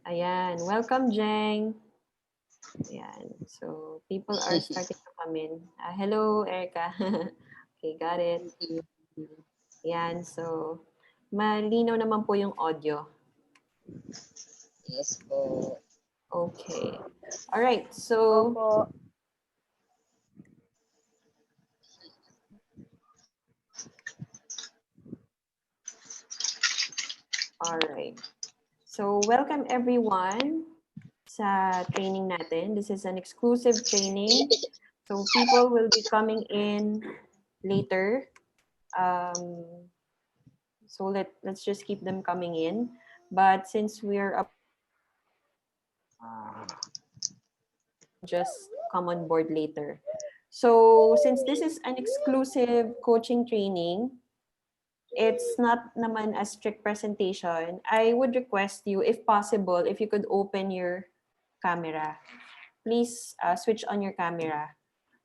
Ayan. Welcome, Jeng. Ayan. So, people are starting to come in. Hello, Erica. Okay, got it. Ayan. So, malinaw naman po yung audio. Yes po. Okay. All right. So, Opo. all right. So, welcome everyone sa training natin. This is an exclusive training. So, people will be coming in later. So, let's just keep them coming in. But since we're up, just come on board later. So, since this is an exclusive coaching training, it's not naman a strict presentation. I would request you, if possible, if you could open your camera. Please switch on your camera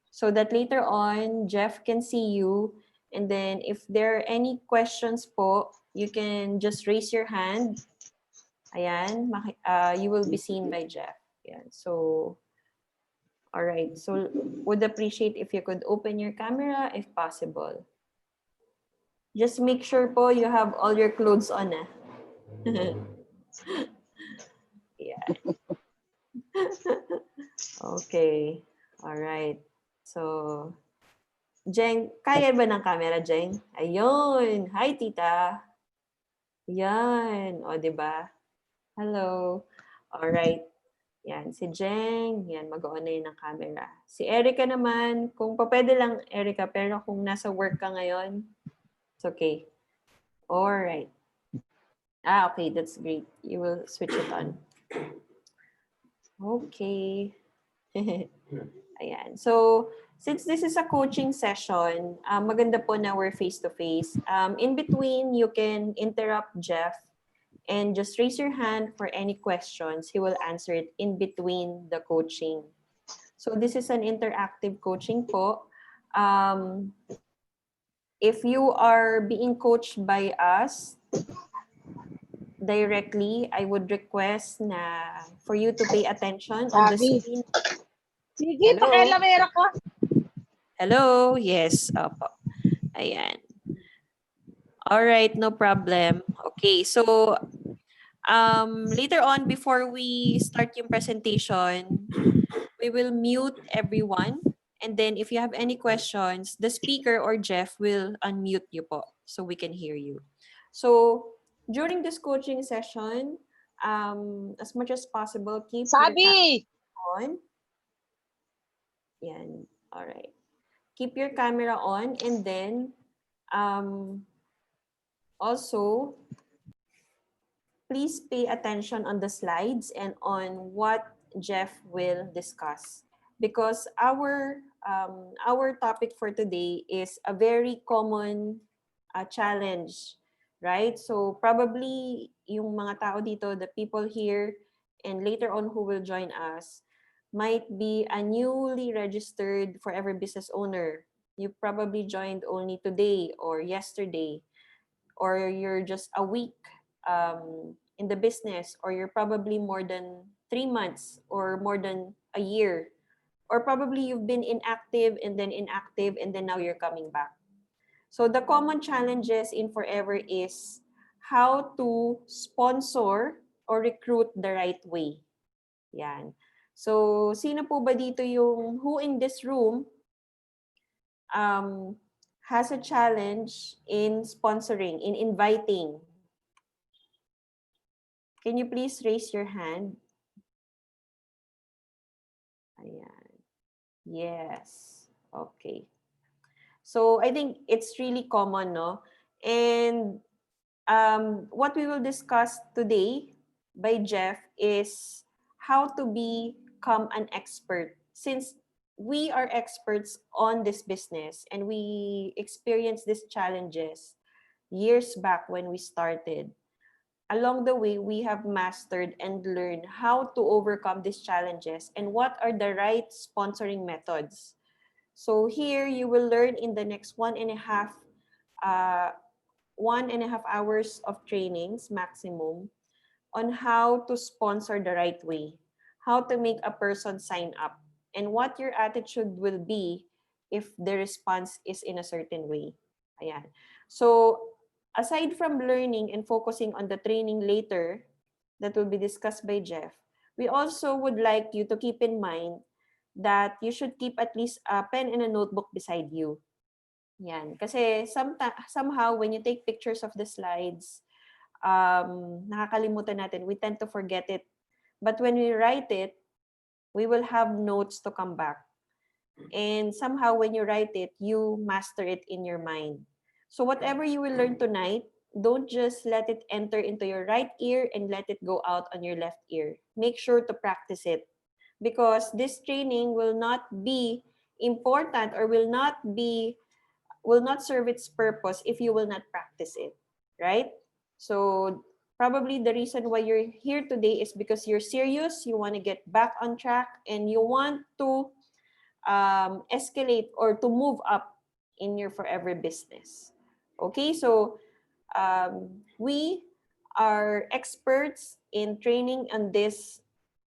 so that later on, Jeff can see you. And then if there are any questions po, you can just raise your hand. Ayan, you will be seen by Jeff. Ayan. So, all right. So, would appreciate if you could open your camera if possible. Just make sure po you have all your clothes on. Yeah. Okay. All right. So, Jeng, kaya ba ng camera, Jeng? Ayun. Hi, tita. Yan. O, di ba? Hello. All right. Yan. Si Jeng. Yan. Mag-on na yun ng camera. Si Erica naman. Kung pwede lang, Erica. Pero kung nasa work ka ngayon, it's okay. All right. Okay. That's great. You will switch it on. Okay. Ayan. So, since this is a coaching session, maganda po na we're face-to-face. In between, you can interrupt Jeff and just raise your hand for any questions. He will answer it in between the coaching. So, this is an interactive coaching po. If you are being coached by us directly, I would request na for you to pay attention on the screen. Sige, Hello? pakialamera ko. Hello? Yes. Opo. Ayan. All right, no problem. Okay, so later on, before we start yung presentation, we will mute everyone. And then if you have any questions, the speaker or Jeff will unmute you po so we can hear you. So during this coaching session, as much as possible, keep your Sabi! camera on. Yan. All right. Keep your camera on, and then also please pay attention on the slides and on what Jeff will discuss, because our topic for today is a very common challenge, right? So probably yung mga tao dito, the people here, and later on who will join us, might be a newly registered forever business owner. You probably joined only today or yesterday, or you're just a week in the business, or you're probably more than 3 months or more than a year, or probably you've been inactive and then now you're coming back. So the common challenges in forever is how to sponsor or recruit the right way. Yan. So sino po ba dito yung who in this room has a challenge in sponsoring, in inviting? Can you please raise your hand? Ayan. Yes. Okay. So I think it's really common, no? And what we will discuss today by Jeff is how to become an expert, since we are experts on this business and we experienced these challenges years back when we started. Along the way, we have mastered and learned how to overcome these challenges and what are the right sponsoring methods. So here you will learn in the next 1.5 hours of trainings maximum on how to sponsor the right way, how to make a person sign up, and what your attitude will be if the response is in a certain way. Ayan. So, aside from learning and focusing on the training later that will be discussed by Jeff, we also would like you to keep in mind that you should keep at least a pen and a notebook beside you. Yan. Kasi somehow, when you take pictures of the slides, nakakalimutan natin. We tend to forget it. But when we write it, we will have notes to come back. And somehow, when you write it, you master it in your mind. So whatever you will learn tonight, don't just let it enter into your right ear and let it go out on your left ear. Make sure to practice it, because this training will not be important or will not serve its purpose if you will not practice it, right? So probably the reason why you're here today is because you're serious, you want to get back on track, and you want to escalate or to move up in your forever business. Okay, so we are experts in training on this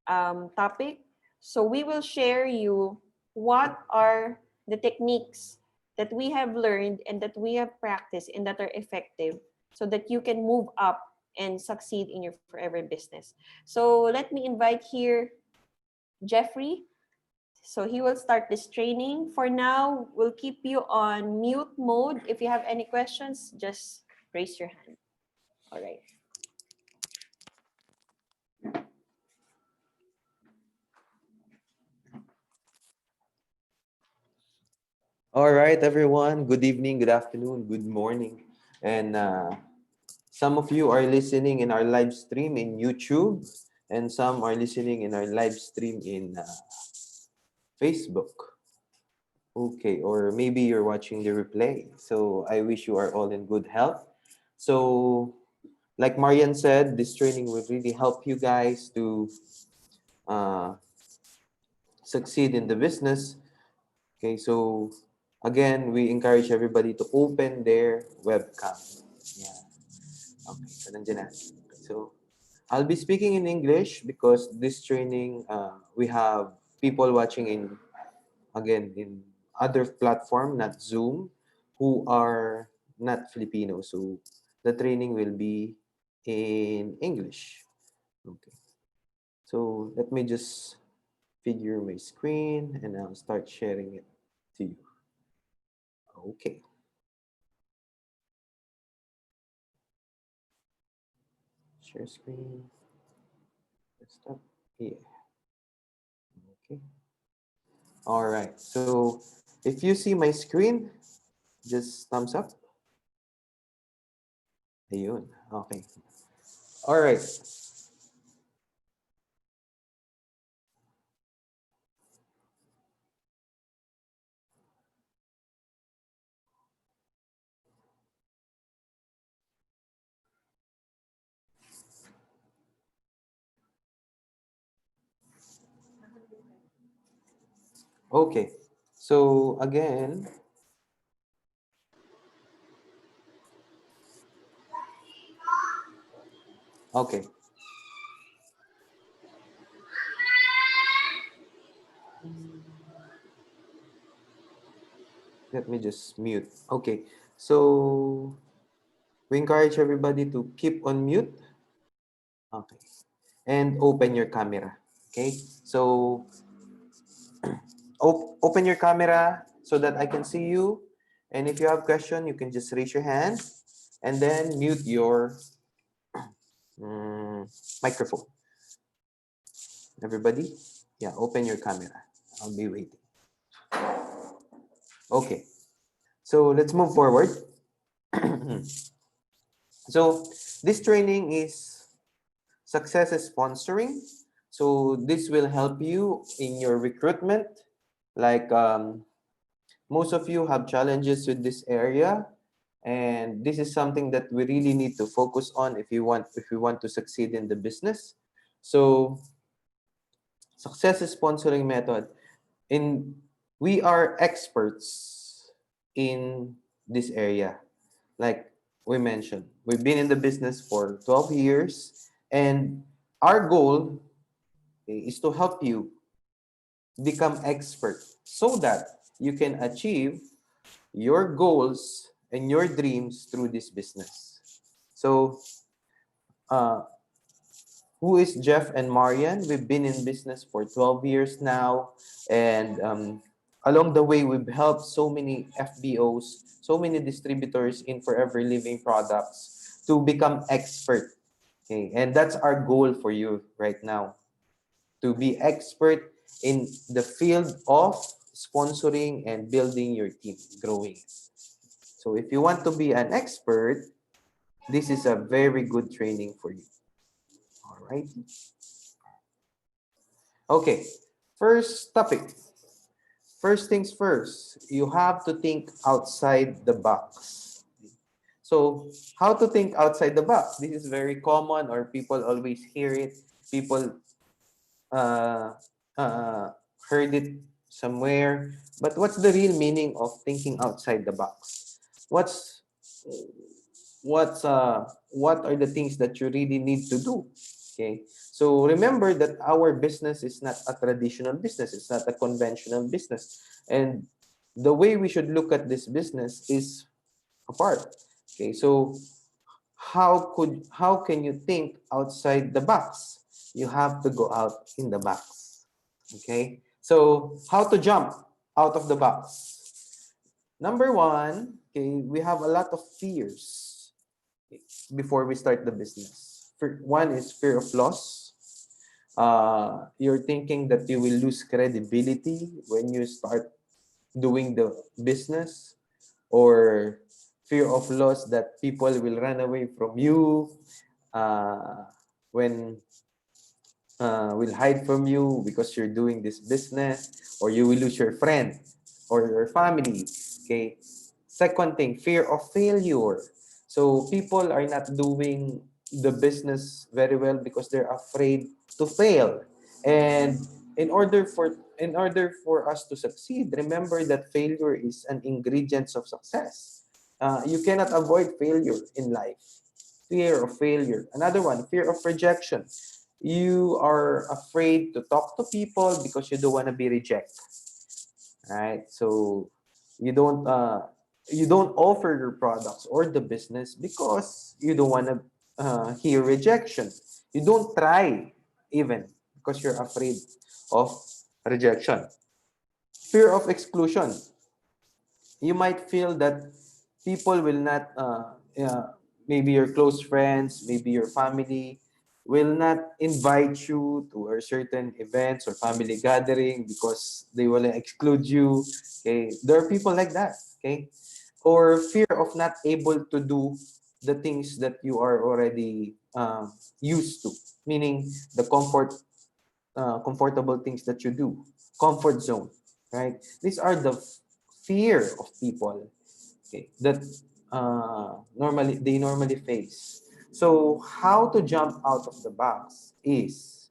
topic. So we will share you what are the techniques that we have learned and that we have practiced and that are effective so that you can move up and succeed in your forever business. So let me invite here Jeffrey. So he will start this training. For now, we'll keep you on mute mode. If you have any questions, just raise your hand. All right. All right, everyone. Good evening, good afternoon, good morning. And some of you are listening in our live stream in YouTube, and some are listening in our live stream in Facebook. Okay, or maybe you're watching the replay. So I wish you are all in good health. So, like Marian said, this training will really help you guys to uh, succeed in the business. Okay, so again, we encourage everybody to open their webcam. Yeah. Okay, so nandiyan na. So I'll be speaking in English because this training, we have people watching in other platform, not Zoom, who are not Filipino. So the training will be in English. Okay. So let me just figure my screen and I'll start sharing it to you. Okay. Share screen. Desktop. Yeah. Okay. All right. So if you see my screen, just thumbs up. Ayun. Okay. All right. Okay. So again, okay. Let me just mute. Okay. So we encourage everybody to keep on mute. Okay. And open your camera. Okay. So open your camera so that I can see you. And if you have question, you can just raise your hand and then mute your microphone. Everybody, yeah, open your camera. I'll be waiting. Okay, so let's move forward. So this training is success is sponsoring. So this will help you in your recruitment. Like most of you have challenges with this area, and this is something that we really need to focus on if you want to succeed in the business. So success is sponsoring method. In we are experts in this area. Like we mentioned, we've been in the business for 12 years, And our goal is to help you become expert so that you can achieve your goals and your dreams through this business. So, uh, who is Jeff and Marian? We've been in business for 12 years now. And along the way, we've helped so many FBOs, so many distributors in Forever Living products to become expert. Okay? And that's our goal for you right now, to be expert in the field of sponsoring and building your team, growing. So if you want to be an expert, this is a very good training for you. All right. Okay. First topic. First things first, you have to think outside the box. So, how to think outside the box? This is very common, or people always hear it. People uh, uh, heard it somewhere. But what's the real meaning of thinking outside the box? What's what are the things that you really need to do? Okay, so remember that our business is not a traditional business. It's not a conventional business, and the way we should look at this business is apart. Okay, so how can you think outside the box? You have to go out in the box. Okay, so how to jump out of the box? Number one, okay, we have a lot of fears before we start the business. One is fear of loss. You're thinking that you will lose credibility when you start doing the business, or fear of loss that people will run away from you, uh, when will hide from you because you're doing this business, or you will lose your friend or your family. Okay. Second thing, fear of failure. So people are not doing the business very well because they're afraid to fail. And in order for us to succeed, remember that failure is an ingredient of success. You cannot avoid failure in life. Fear of failure. Another one, fear of rejection. You are afraid to talk to people because you don't want to be rejected, right? So you don't uh, you don't offer your products or the business because you don't want to hear rejection. You don't try even because you're afraid of rejection. Fear of exclusion. You might feel that people will not maybe your close friends, maybe your family will not invite you to a certain events or family gathering because they will exclude you. Okay, there are people like that. Okay, or fear of not able to do the things that you are already used to, meaning the comfortable things that you do, comfort zone, right? These are the fear of people, okay, that normally face. So how to jump out of the box is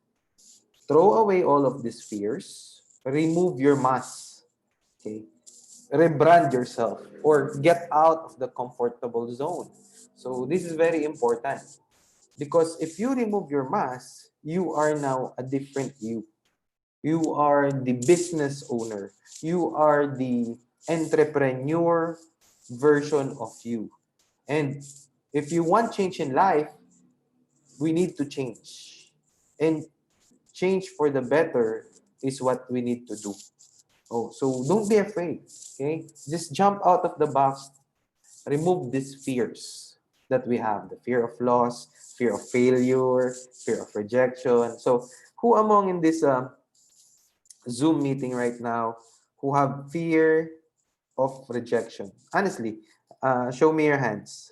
throw away all of these fears, remove your mask, okay, rebrand yourself, or get out of the comfortable zone. So this is very important because if you remove your mask, you are now a different you. You are the business owner. You are the entrepreneur version of you. And if you want change in life, we need to change. And change for the better is what we need to do. Oh, so don't be afraid. Okay? Just jump out of the box. Remove these fears that we have, the fear of loss, fear of failure, fear of rejection. So who among in this Zoom meeting right now who have fear of rejection? Honestly, show me your hands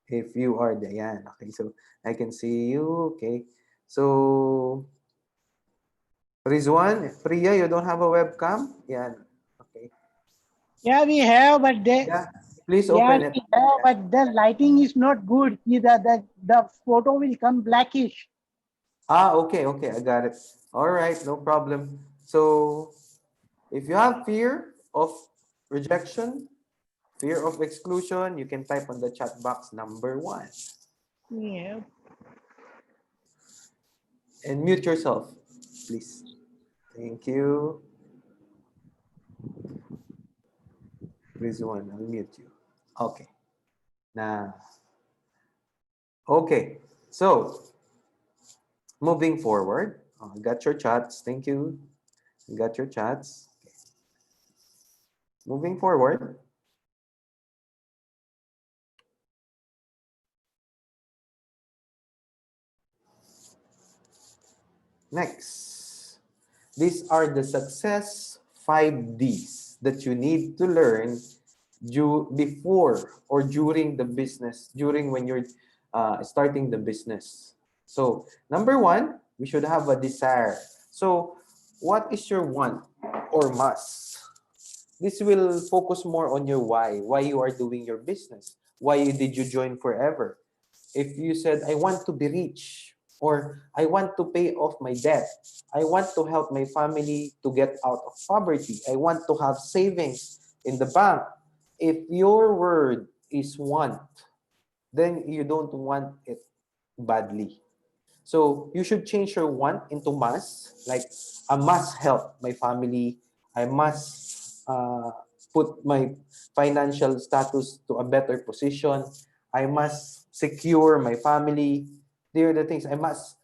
if you are there. Yan. Okay, so I can see you. Okay. So, Rizwan, Priya, you don't have a webcam? Yan. Okay. Yeah, we have, but Yeah. Please yeah, open it. we have, but the lighting is not good. The photo will come blackish. Ah, okay, okay. I got it. All right, no problem. So, if you have fear of rejection, fear of exclusion, you can type on the chat box number 1. Yeah. And mute yourself, please. Thank you. Rizwan, I'll mute you. Okay. Now, okay. So, moving forward, got your chats. Thank you. Got your chats. Moving forward, next. These are the success 5 Ds that you need to learn before or during the business, during when you're starting the business. So, number one, we should have a desire. So, what is your want or must? This will focus more on your why you are doing your business. Why did you join Forever? If you said, I want to be rich, or I want to pay off my debt, I want to help my family to get out of poverty, I want to have savings in the bank. If your word is want, then you don't want it badly. So you should change your want into must. Like, I must help my family. I must put my financial status to a better position. I must secure my family. They are the things I must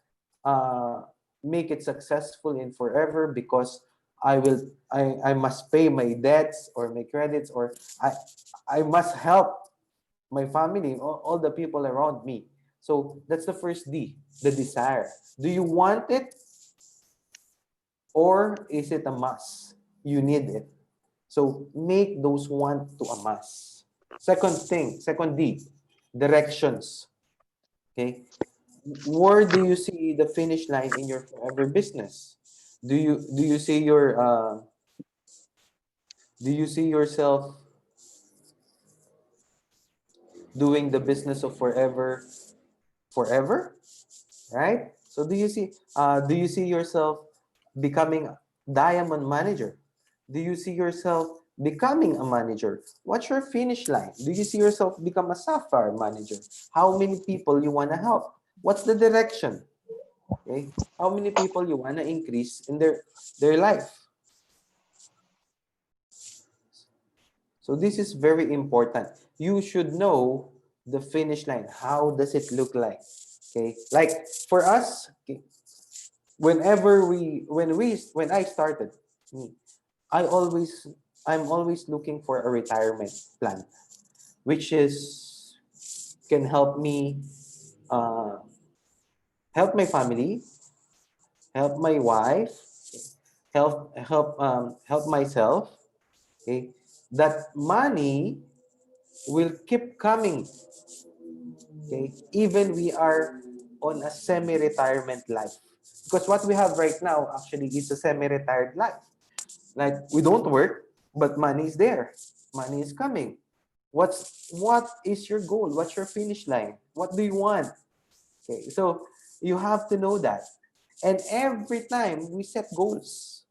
uh, make it successful in Forever, because I must pay my debts or my credits, or I must help my family, all the people around me. So that's the first D, the desire. Do you want it, or is it a must? You need it. So make those want to a must. Second D, directions. Okay. Where do you see the finish line in your Forever business? Do you see do you see yourself doing the business of forever? Right? So do you see yourself becoming diamond manager? Do you see yourself becoming a manager? What's your finish line? Do you see yourself become a sapphire manager? How many people you want to help? What's the direction? Okay? How many people you want to increase in their life? So this is very important. You should know the finish line. How does it look like? Okay? Like for us, okay, when I started, me, I always I'm always looking for a retirement plan, which is can help me uh, help my family, help my wife, help myself. Okay, that money will keep coming. Okay, even we are on a semi-retirement life, because what we have right now actually is a semi-retired life. Like, we don't work, but money is there. Money is coming. What is your goal? What's your finish line? What do you want? Okay, so you have to know that. And every time we set goals,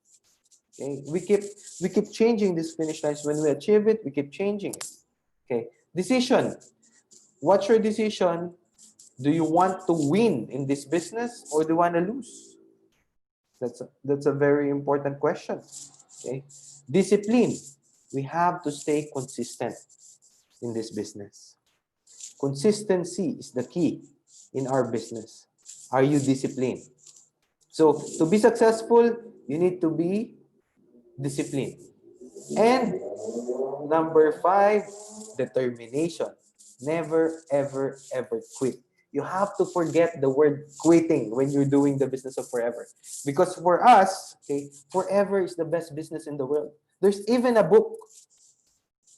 okay, we keep changing these finish lines. When we achieve it, we keep changing it. Okay, decision. What's your decision? Do you want to win in this business, or do you want to lose? That's a very important question. Okay, discipline. We have to stay consistent in this business. Consistency is the key in our business. Are you disciplined? So to be successful, you need to be disciplined. And number 5, determination. Never, ever, ever quit. You have to forget the word quitting when you're doing the business of Forever. Because for us, okay, Forever is the best business in the world. There's even a book,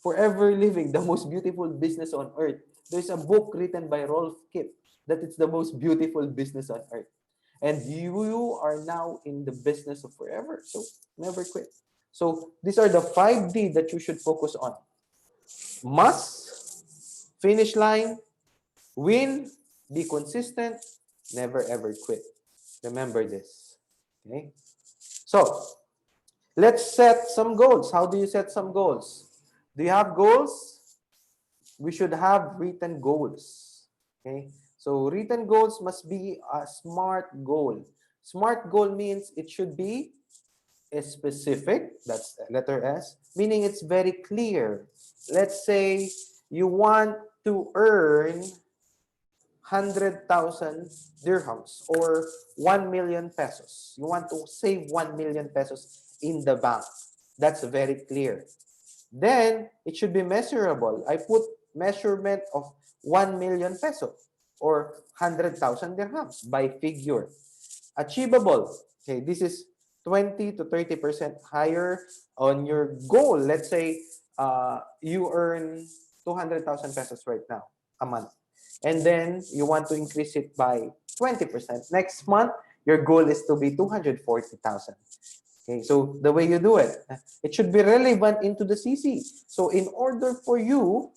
Forever Living, the most beautiful business on earth. There's a book written by Rolf Kipp that it's the most beautiful business on earth. And you are now in the business of Forever. So never quit. So these are the 5D that you should focus on. Must, finish line, win, be consistent, never ever quit. Remember this. Okay? So let's set some goals. How do you set some goals? Do you have goals? We should have written goals. Okay? So written goals must be a SMART goal. SMART goal means it should be specific, that's letter S, meaning it's very clear. Let's say you want to earn 100,000 dirhams or 1 million pesos. You want to save 1 million pesos in the bank. That's very clear. Then it should be measurable. I put measurement of 1 million peso or 100,000 dirhams by figure. Achievable. Okay, this is 20 to 30% higher on your goal. Let's say you earn 200,000 pesos right now a month. And then you want to increase it by 20%. Next month, your goal is to be 240,000. Okay, so the way you do it, it should be relevant into the CC. So in order for you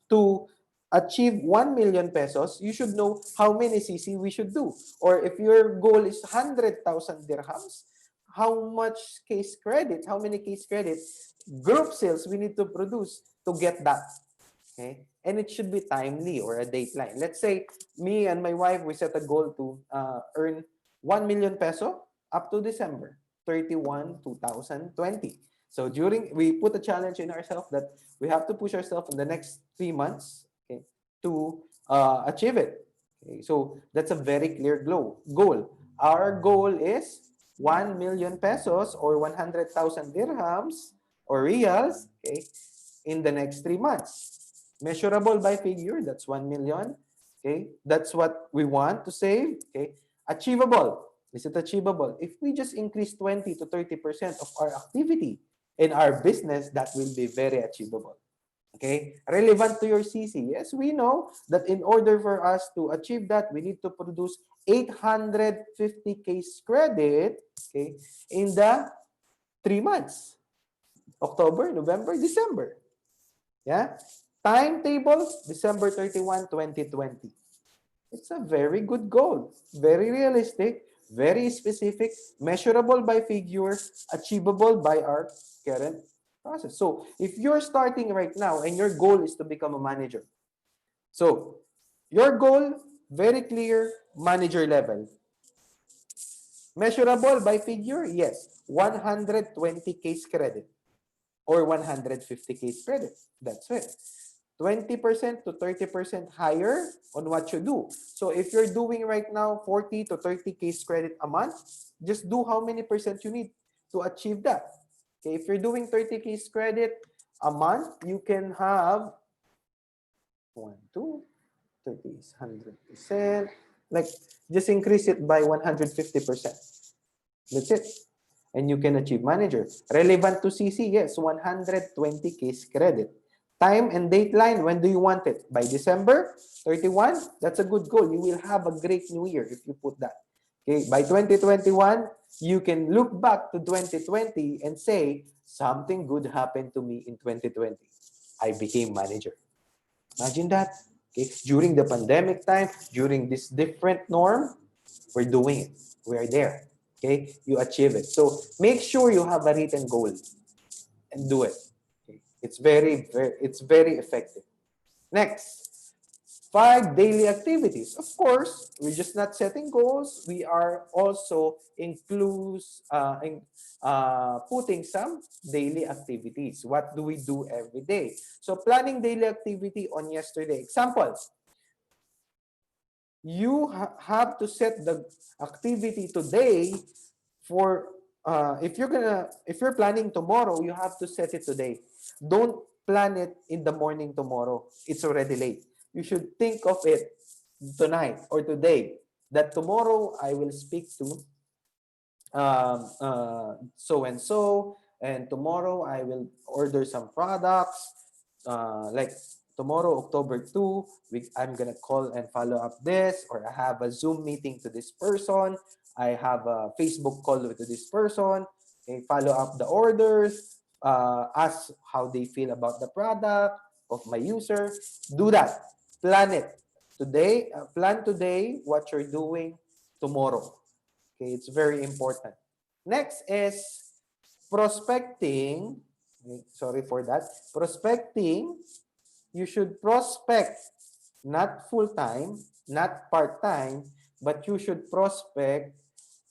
to achieve 1 million pesos, you should know how many CC we should do. Or if your goal is 100,000 dirhams, how much case credit, how many case credit group sales we need to produce to get that. Okay, and it should be timely or a dateline. Let's say me and my wife, we set a goal to earn 1 million peso up to December 31, 2020. So we put a challenge in ourselves that we have to push ourselves in the next 3 months, okay, to achieve it. Okay, so that's a very clear goal. Our goal is 1 million pesos or 100,000 dirhams or reals, okay, in the next 3 months. Measurable by figure, that's 1 million. Okay, that's what we want to save. Okay, achievable. Is it achievable? If we just increase 20 to 30% of our activity in our business, that will be very achievable. Okay, relevant to your CC. Yes, we know that in order for us to achieve that, we need to produce 850 case credit, okay, in the 3 months. October, November, December. Yeah? Timetable, December 31, 2020. It's a very good goal. Very realistic, very specific, measurable by figure, achievable by our current process. So if you're starting right now and your goal is to become a manager, so your goal, very clear, manager level. Measurable by figure, yes, 120 case credit or 150 case credit. That's it. 20% to 30% higher on what you do. So if you're doing right now 40 to 30 case credit a month, just do how many percent you need to achieve that. Okay, if you're doing 30 case credit a month, you can have 1, 2, 30 is 100%. Like, just increase it by 150%. That's it. And you can achieve manager. Relevant to CC, yes, 120 case credit. Time and dateline, when do you want it? By December 31? That's a good goal. You will have a great new year if you put that. Okay, by 2021, you can look back to 2020 and say, something good happened to me in 2020. I became manager. Imagine that. Okay, during the pandemic time, during this different norm, we're doing it. We are there. Okay, you achieve it. So make sure you have a written goal and do it. Okay? It's very effective. Next, 5 daily activities. Of course, we're just not setting goals. We are also putting some daily activities. What do we do every day? So planning daily activity on yesterday. Examples. You have to set the activity today for if you're planning tomorrow, you have to set it today. Don't plan it in the morning tomorrow. It's already late. You should think of it tonight or today, that tomorrow I will speak to so and so, and tomorrow I will order some products. Like tomorrow, October 2, I'm gonna call and follow up this, or I have a Zoom meeting to this person. I have a Facebook call to this person. Okay, follow up the orders, ask how they feel about the product of my user. Do that. Plan it today. Plan today what you're doing tomorrow. Okay, it's very important. Next is prospecting. Sorry for that. Prospecting, you should prospect not full-time, not part-time, but you should prospect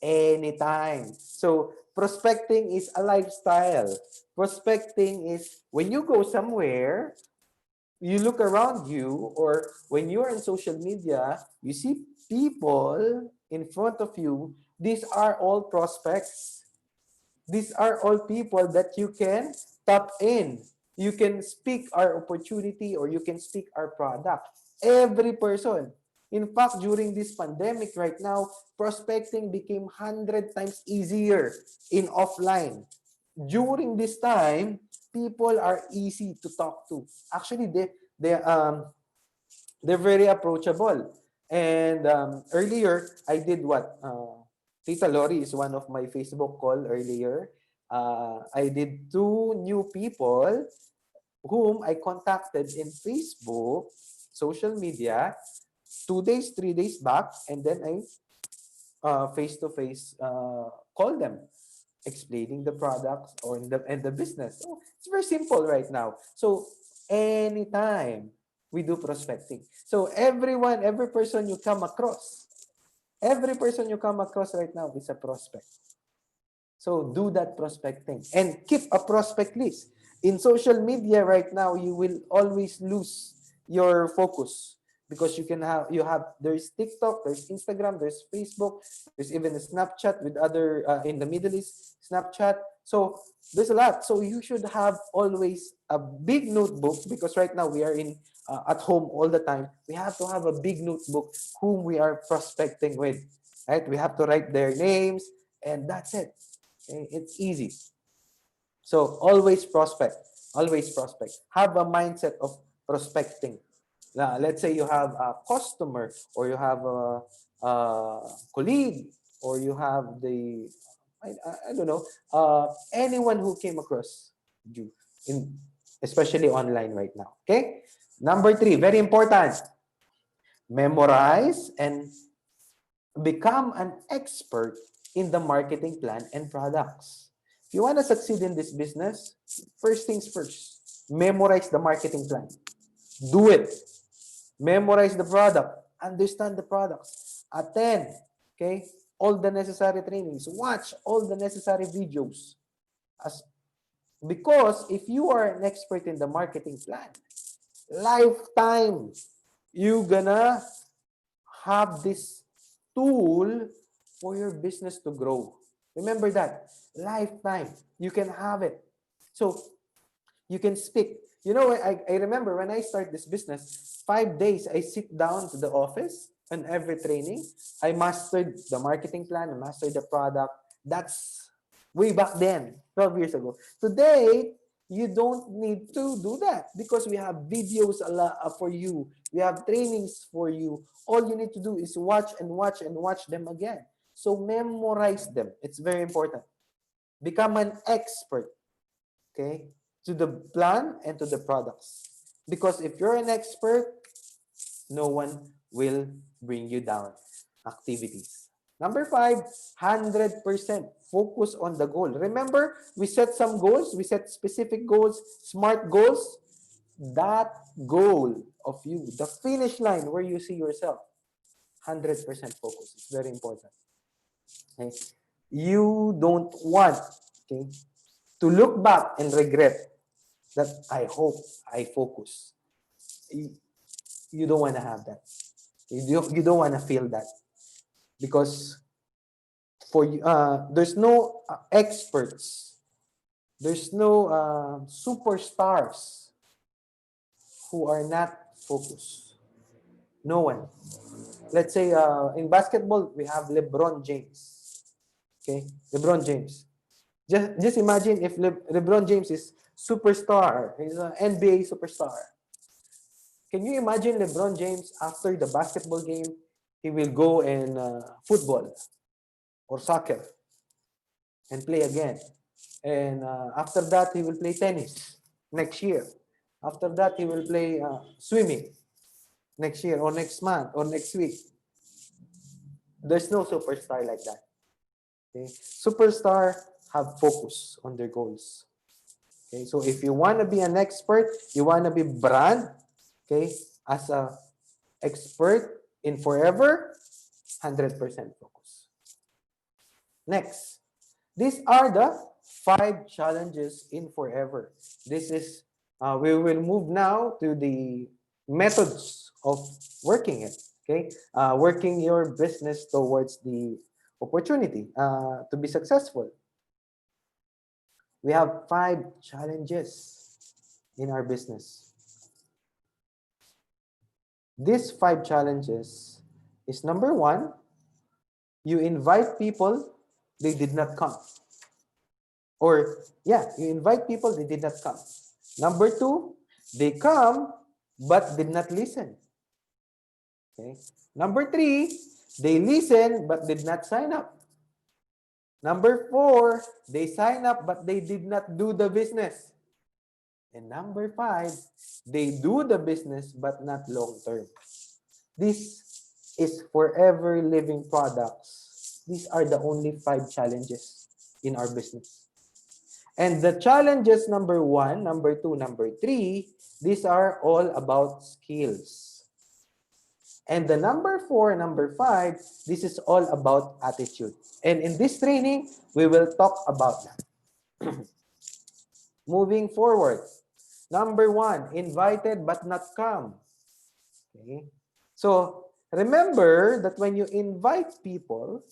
anytime. So prospecting is a lifestyle. Prospecting is when you go somewhere, you look around you, or when you're on social media, you see people in front of you. These are all prospects. These are all people that you can tap in. You can speak our opportunity, or you can speak our product. Every person. In fact, during this pandemic right now, prospecting became 100 times easier in offline. During this time, people are easy to talk to. Actually, they're very approachable. And earlier, I did what? Tita Lori is one of my Facebook call earlier. I did two new people whom I contacted in Facebook, social media, 2 days, 3 days back, and then I face-to-face call them, explaining the products or the business. So it's very simple right now. So anytime we do prospecting. So every person you come across, every person you come across right now is a prospect. So do that prospecting and keep a prospect list. In social media right now, you will always lose your focus because there's TikTok, there's Instagram, there's Facebook, there's even a Snapchat with other in the Middle East, Snapchat. So there's a lot. So you should have always a big notebook because right now we are in at home all the time. We have to have a big notebook whom we are prospecting with, right? We have to write their names, and that's it. Okay? It's easy. So always prospect. Always prospect. Have a mindset of prospecting. Now, let's say you have a customer, or you have a colleague, or you have I don't know, anyone who came across you, especially online right now. Okay. Number 3, very important. Memorize and become an expert in the marketing plan and products. If you want to succeed in this business, first things first, memorize the marketing plan. Do it. Memorize the product. Understand the products. Attend, okay, all the necessary trainings. Watch all the necessary videos. Because if you are an expert in the marketing plan, lifetime, you gonna have this tool for your business to grow. Remember that. Lifetime. You can have it. So you can speak. You know, I remember when I started this business, 5 days I sit down to the office and every training. I mastered the marketing plan, I mastered the product. That's way back then, 12 years ago. Today, you don't need to do that because we have videos for you. We have trainings for you. All you need to do is watch and watch and watch them again. So memorize them. It's very important. Become an expert, okay, to the plan and to the products. Because if you're an expert, no one will bring you down. Activities. Number 5, 100% focus on the goal. Remember, we set some goals. We set specific goals, SMART goals. That goal of you, the finish line where you see yourself, 100% focus. It's very important. Okay? You don't want, okay, to look back and regret that I hope I focus. You don't want to have that. You don't want to feel that. Because for you, there's no experts. There's no superstars who are not focused. No one. Let's say in basketball, we have LeBron James. Okay? LeBron James. Just imagine if LeBron James is superstar. He's an NBA superstar. Can you imagine LeBron James after the basketball game, he will go and football or soccer and play again. And after that, he will play tennis next year. After that, he will play swimming next year or next month or next week. There's no superstar like that. Okay? Superstar have focus on their goals. Okay, so if you want to be an expert, you want to be brand, okay, as a expert in forever, 100% focus. Next, these are the 5 challenges in forever. This is, we will move now to the methods of working it. Okay, working your business towards the opportunity to be successful. We have 5 challenges in our business. These 5 challenges is number 1, you invite people, they did not come. Or, yeah, you invite people, they did not come. Number 2, they come, but did not listen. Okay. Number 3, they listen, but did not sign up. Number 4, they sign up, but they did not do the business. And number 5, they do the business, but not long term. This is forever living products. These are the only 5 challenges in our business. And the challenges number 1, number 2, number 3, these are all about skills. And the number 4, number 5, this is all about attitude. And in this training, we will talk about that. Moving forward. Number 1, invited but not come. Okay. So remember that when you invite people,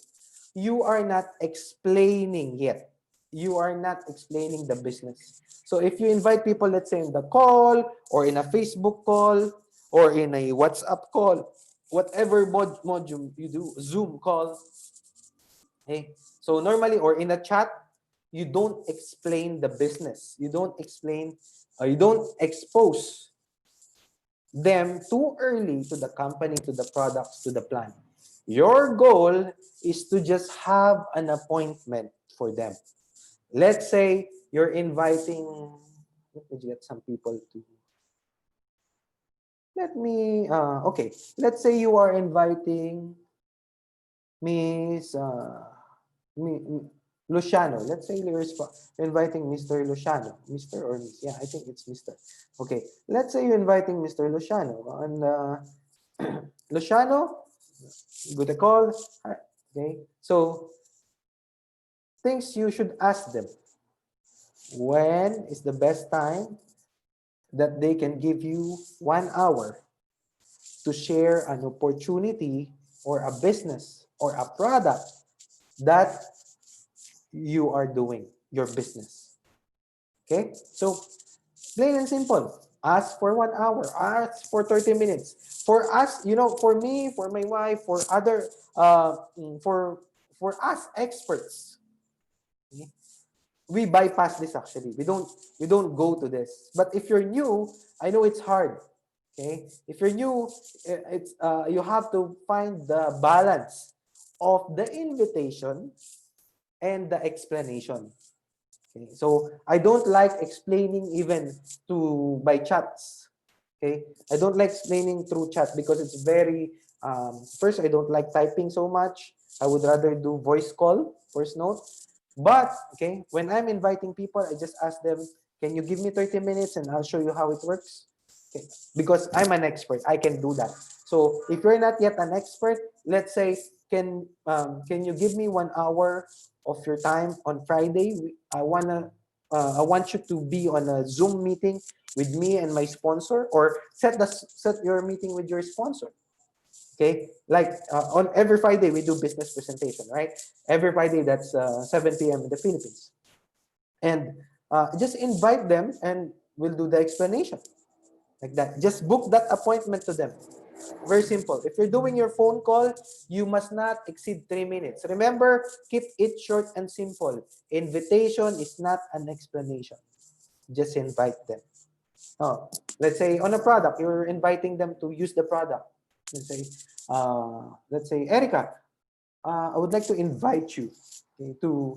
you are not explaining yet. You are not explaining the business. So if you invite people, let's say in the call or in a Facebook call or in a WhatsApp call, whatever module you do, Zoom call, okay? So normally, or in a chat, you don't explain the business. You don't explain, you don't expose them too early to the company, to the products, to the plan. Your goal is to just have an appointment for them. Let's say you're inviting, let me get some people to, okay. Let's say you are inviting Miss Luciano. Let's say you're inviting Mr. Luciano. Mr. or Miss? Yeah, I think it's Mr. Okay. Let's say you're inviting Mr. Luciano. And Luciano, good a call. Okay. So, things you should ask them. When is the best time that they can give you 1 hour to share an opportunity or a business or a product that you are doing, your business? Okay, so plain and simple. Ask for 1 hour, ask for 30 minutes. For us, for me, for my wife, for other, for us experts, okay? We bypass this actually. We don't go to this. But if you're new, I know it's hard. Okay? If you're new, it's you have to find the balance of the invitation and the explanation. Okay? So I don't like explaining even by chats. Okay? I don't like explaining through chat because it's very first, I don't like typing so much. I would rather do voice call, voice note. But, okay, when I'm inviting people, I just ask them, can you give me 30 minutes and I'll show you how it works? Okay. Because I'm an expert, I can do that. So if you're not yet an expert, let's say, can you give me 1 hour of your time on Friday? I want you to be on a Zoom meeting with me and my sponsor, or set your meeting with your sponsor. Okay, like on every Friday we do business presentation, right? Every Friday, that's 7 p.m. in the Philippines. And just invite them and we'll do the explanation. Like that. Just book that appointment to them. Very simple. If you're doing your phone call, you must not exceed 3 minutes. Remember, keep it short and simple. Invitation is not an explanation. Just invite them. Oh, let's say on a product, you're inviting them to use the product. Let's say, Erica, I would like to invite you, okay, to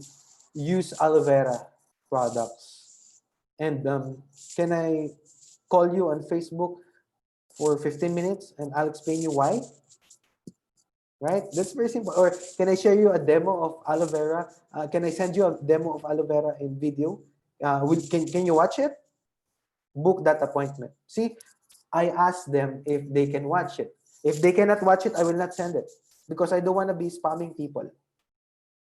use aloe vera products. And can I call you on Facebook for 15 minutes and I'll explain you why? Right? That's very simple. Or can I share you a demo of aloe vera? Can I send you a demo of aloe vera in video? Can you watch it? Book that appointment. See, I asked them if they can watch it. If they cannot watch it, I will not send it because I don't want to be spamming people.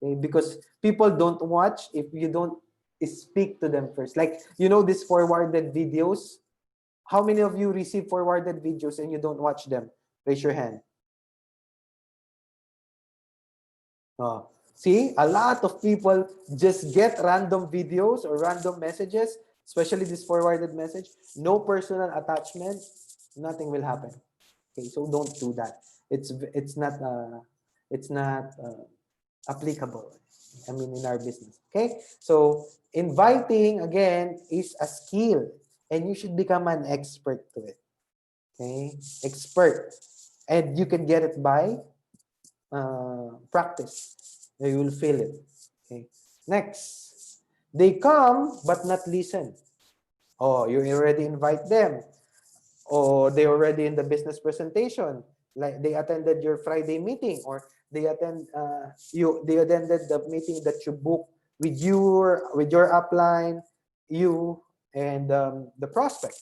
Okay? Because people don't watch if you don't speak to them first. Like, you know, these forwarded videos. How many of you receive forwarded videos and you don't watch them? Raise your hand. Oh, see, a lot of people just get random videos or random messages, especially this forwarded message. No personal attachment, nothing will happen. Okay, so don't do that. It's not applicable. I mean, in our business. Okay, so inviting again is a skill, and you should become an expert to it. Okay, expert, and you can get it by practice. You will feel it. Okay. Next, they come but not listen. Oh, you already invite them. Or they already in the business presentation. Like they attended your Friday meeting, or they attended the meeting that you booked with your upline, you and the prospect.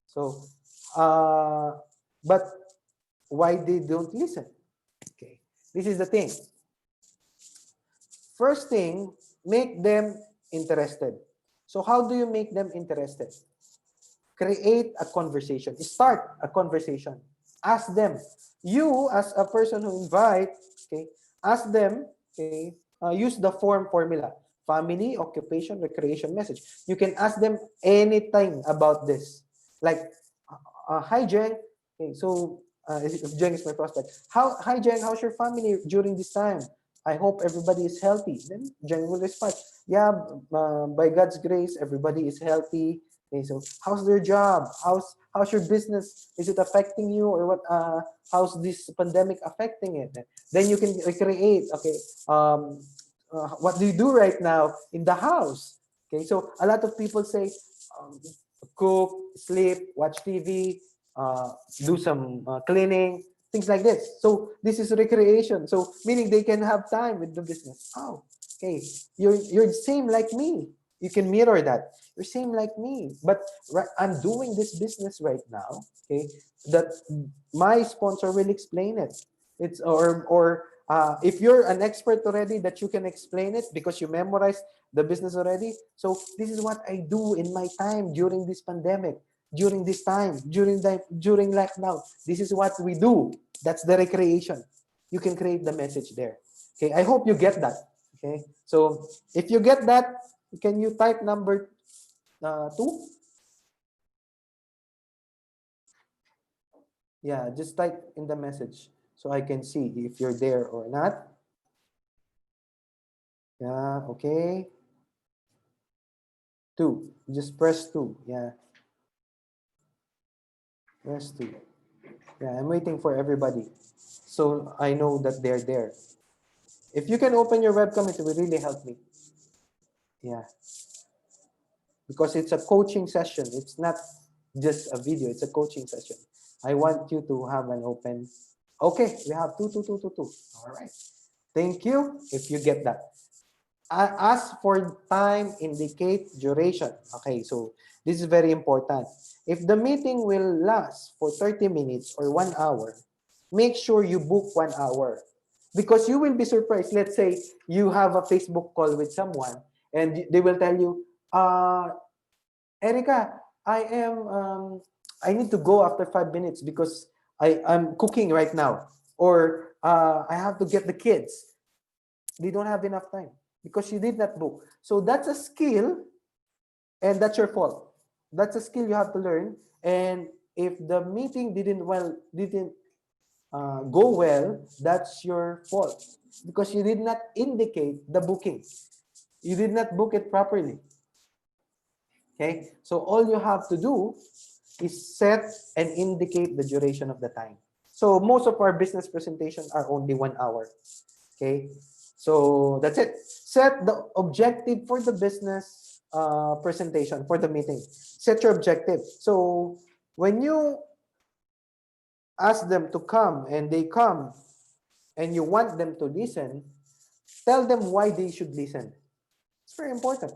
So, but why they don't listen? Okay, this is the thing. First thing, make them interested. So how do you make them interested? Create a conversation. Start a conversation. Ask them. You, as a person who invite, okay, ask them, okay, use the form formula. Family, occupation, recreation, message. You can ask them anything about this. Like, hi, Jen. Okay, so if Jen is my prospect. Hi, Jen, how's your family during this time? I hope everybody is healthy. Then Jen will respond, yeah, by God's grace, everybody is healthy. Okay, so how's their job? How's your business? Is it affecting you, or what? How's this pandemic affecting it? Then you can recreate. Okay, what do you do right now in the house? Okay, so a lot of people say, um, cook, sleep, watch TV, do some cleaning, things like this. So this is recreation. So meaning they can have time with the business. Oh, okay, you're the same like me. You can mirror that. You're same like me, but I'm doing this business right now. Okay, that my sponsor will explain it. It's if you're an expert already, that you can explain it because you memorized the business already. So this is what I do in my time during this pandemic, during this time, during lockdown. This is what we do. That's the recreation. You can create the message there. Okay, I hope you get that. Okay, so if you get that, can you type number 2? Yeah, just type in the message so I can see if you're there or not. Yeah, okay. 2. Just press 2. Yeah. Press 2. Yeah, I'm waiting for everybody. So I know that they're there. If you can open your webcam, it will really help me. Yeah. Because it's a coaching session. It's not just a video. It's a coaching session. I want you to have an open. Okay, we have 2, 2, 2, 2, 2. All right. Thank you if you get that. Ask for time, indicate duration. Okay, so this is very important. If the meeting will last for 30 minutes or 1 hour, make sure you book 1 hour. Because you will be surprised. Let's say you have a Facebook call with someone and they will tell you, Erica, I need to go after 5 minutes because I'm cooking right now. Or I have to get the kids. They don't have enough time because you did not book. So that's a skill, and that's your fault. That's a skill you have to learn. And if the meeting didn't go well, that's your fault because you did not indicate the booking. You did not book it properly. Okay, so all you have to do is set and indicate the duration of the time. So most of our business presentations are only 1 hour. Okay, so that's it. Set the objective for the business presentation, for the meeting. Set your objective. So when you ask them to come and they come and you want them to listen, tell them why they should listen. It's very important.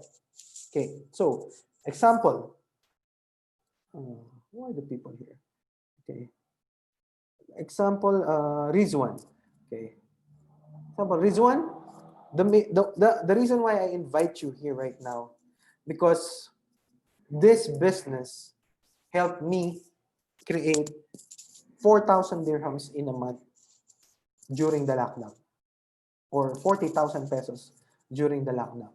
Okay, so example. Who are the people here? Okay. Example, Rizwan. Okay. Example, Rizwan, the reason why I invite you here right now, because this business helped me create 4,000 dirhams in a month during the lockdown, or 40,000 pesos during the lockdown.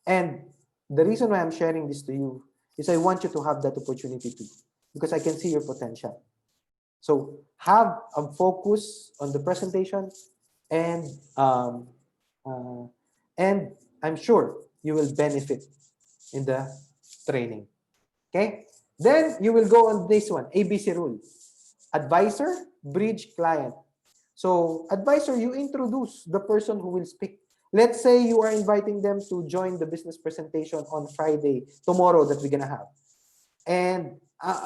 And the reason why I'm sharing this to you is I want you to have that opportunity too, because I can see your potential. So have a focus on the presentation, and um, uh, and I'm sure you will benefit in the training. Okay? Then you will go on this one, ABC rule. Advisor, bridge, client. So advisor, you introduce the person who will speak. Let's say you are inviting them to join the business presentation on Friday, tomorrow, that we're gonna have. And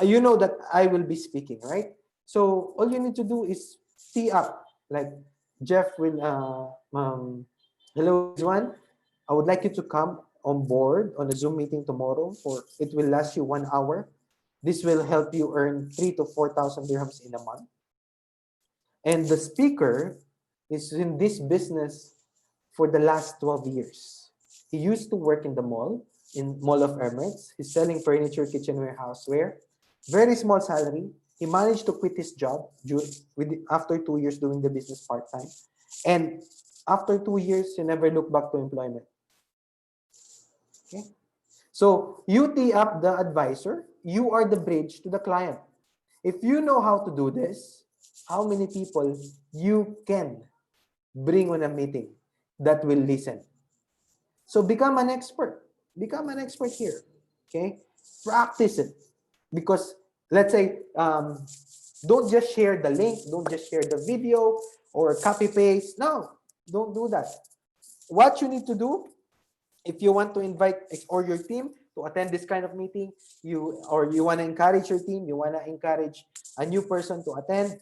you know that I will be speaking, right? So all you need to do is tee up. Like Jeff will, hello Rizwan, I would like you to come on board on a Zoom meeting tomorrow, for it will last you 1 hour. This will help you earn 3 to 4,000 dirhams in a month. And the speaker is in this business for the last 12 years. He used to work in the mall, in Mall of Emirates. He's selling furniture, kitchenware, houseware. Very small salary. He managed to quit his job after 2 years doing the business part-time. And after 2 years, he never looked back to employment. Okay? So you tee up the advisor. You are the bridge to the client. If you know how to do this, how many people you can bring on a meeting that will listen? So become an expert. Become an expert here. Okay? Practice it. Because let's say, don't just share the link, don't just share the video or copy paste. No, don't do that. What you need to do, if you want to invite or your team to attend this kind of meeting, you want to encourage your team, you want to encourage a new person to attend,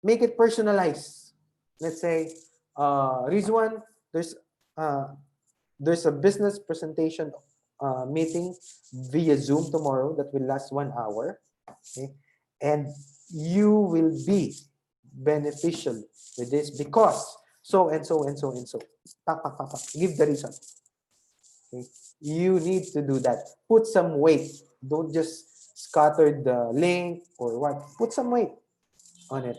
make it personalized. Let's say, Rizwan, there's a business presentation meeting via Zoom tomorrow that will last 1 hour. Okay? And you will be beneficial with this because so and so and so and so. Give the reason. Okay? You need to do that. Put some weight. Don't just scatter the link or what. Put some weight on it.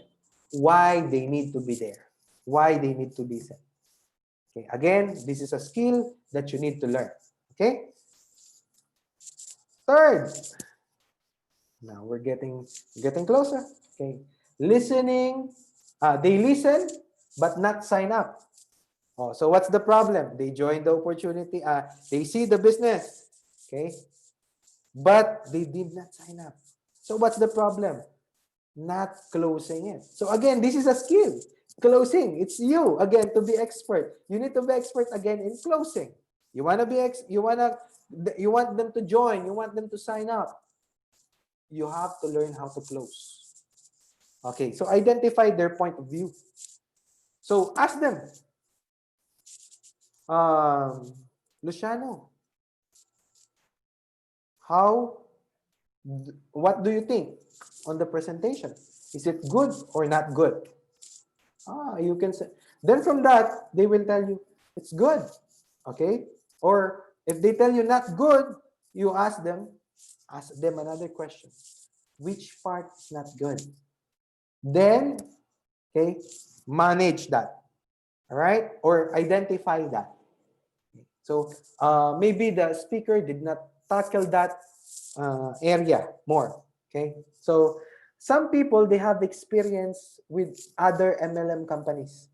Why they need to be there. Why they need to be sent. Okay. Again, this is a skill that you need to learn. Okay. Third. Now we're getting closer. Okay. Listening. They listen but not sign up. Oh, so what's the problem? They join the opportunity. They see the business. Okay. But they did not sign up. So what's the problem? Not closing it. So again, this is a skill. Closing. It's you again to be expert. You need to be expert again in closing. You want to be you want them to join. You want them to sign up. You have to learn how to close. Okay, so identify their point of view. So ask them, Luciano, what do you think on the presentation? Is it good or not good? You can say. Then from that, they will tell you it's good. Okay? Or if they tell you not good, you ask them another question. Which part is not good? Then, okay, manage that. All right? Or identify that. So maybe the speaker did not tackle that area more. Okay? So some people, they have experience with other MLM companies.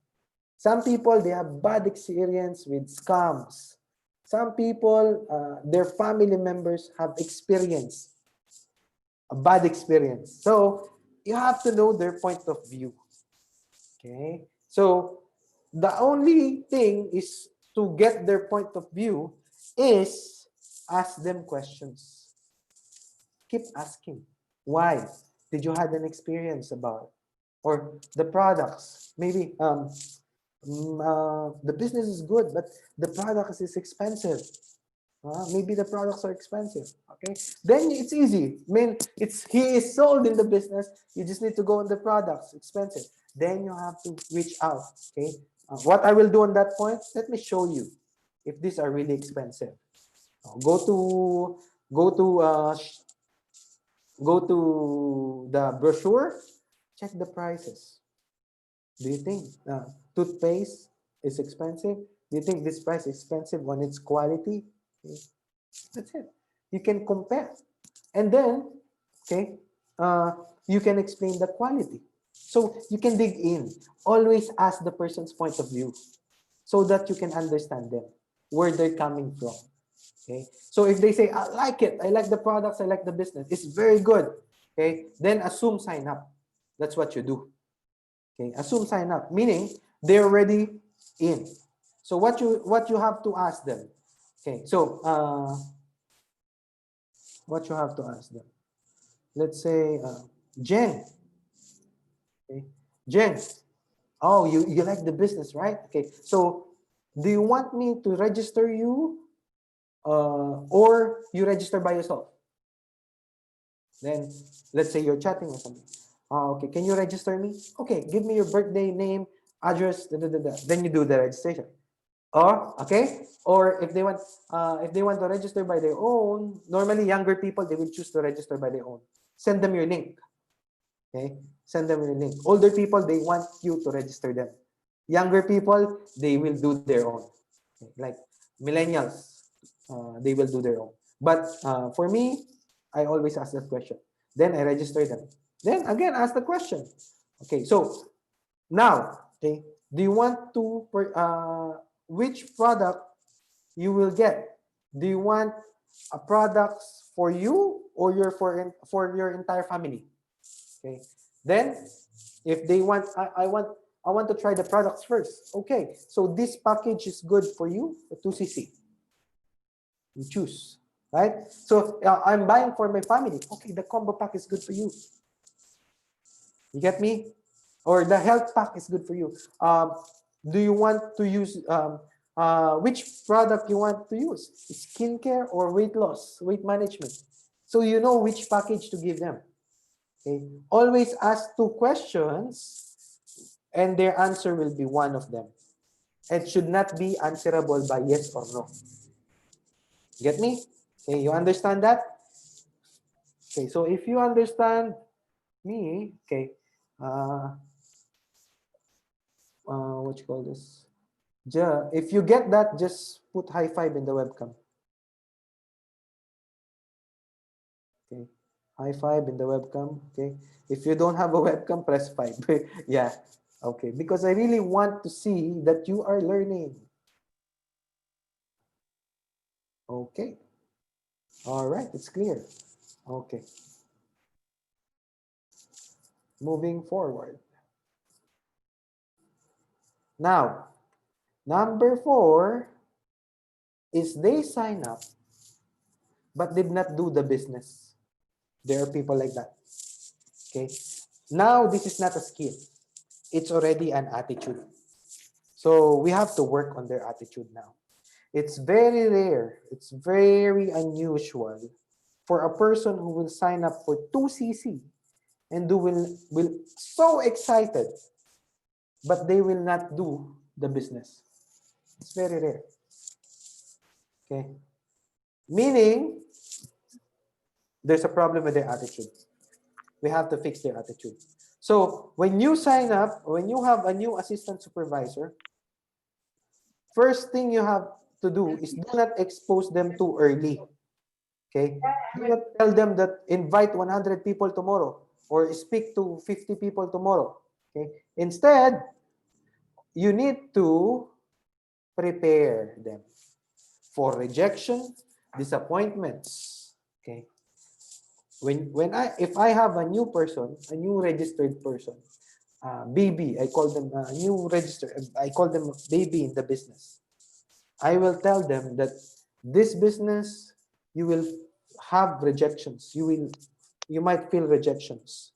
Some people, they have bad experience with scams. Some people, their family members have experience, a bad experience. So you have to know their point of view. Okay? So the only thing is to get their point of view is ask them questions. Keep asking. Why? Did you have an experience about? Or the products? Maybe the business is good, but the product is expensive. Maybe the products are expensive. Okay, then it's easy. I mean, he is sold in the business. You just need to go on the products, expensive. Then you have to reach out. Okay, What I will do on that point, let me show you if these are really expensive. Go to go to uh, go to the brochure, check the prices. Do you think toothpaste is expensive? Do you think this price is expensive on its quality? Okay. That's it. You can compare. And then, okay, uh, you can explain the quality. So you can dig in. Always ask the person's point of view so that you can understand them, where they're coming from. Okay. So if they say, I like it, I like the products, I like the business, it's very good. Okay. Then assume sign up. That's what you do. Okay. Assume sign up, meaning they're already in. So what you have to ask them. Okay. So what you have to ask them. Let's say Jen. Okay. Jen. Oh, you like the business, right? Okay. So do you want me to register you or you register by yourself? Then let's say you're chatting or something. Okay, can you register me? Okay, give me your birthday, name, address, da, da, da, da. Then you do the registration. Or okay, or if they want to register by their own, normally younger people they will choose to register by their own. Send them your link. Okay, send them your link. Older people they want you to register them. Younger people they will do their own. Okay? Like millennials, they will do their own. But for me, I always ask that question. Then I register them. Then again, ask the question. Okay, so now, okay, do you want to which product you will get? Do you want a products for you or for your entire family? Okay. Then if they want I want to try the products first. Okay. So this package is good for you, 2cc. You choose, right? So I'm buying for my family. Okay, the combo pack is good for you. You get me? Or the health pack is good for you. Do you want to use which product you want to use? Skincare or weight loss, weight management. So you know which package to give them. Okay. Always ask two questions and their answer will be one of them. It should not be answerable by yes or no. Get me? Okay, you understand that? Okay, so if you understand me, okay, what you call this? If you get that, just put high five in the webcam. Okay, high five in the webcam. Okay, if you don't have a webcam, press 5. Yeah, okay, because I really want to see that you are learning. Okay, all right, it's clear. Okay, moving forward. Now, number 4 is they sign up but did not do the business. There are people like that. Okay, now this is not a skill. It's already an attitude. So we have to work on their attitude now. It's very rare, it's very unusual for a person who will sign up for 2cc and will so excited, but they will not do the business. It's very rare. Okay. Meaning, there's a problem with their attitude. We have to fix their attitude. So when you sign up, when you have a new assistant supervisor, first thing you have to do is do not expose them too early. Okay? Do not tell them that invite 100 people tomorrow or speak to 50 people tomorrow. Okay? Instead, you need to prepare them for rejection, disappointments. Okay? If I have a new person, a new registered person, baby, I call them new register. I call them baby in the business. I will tell them that this business you will have rejections. You might feel rejections.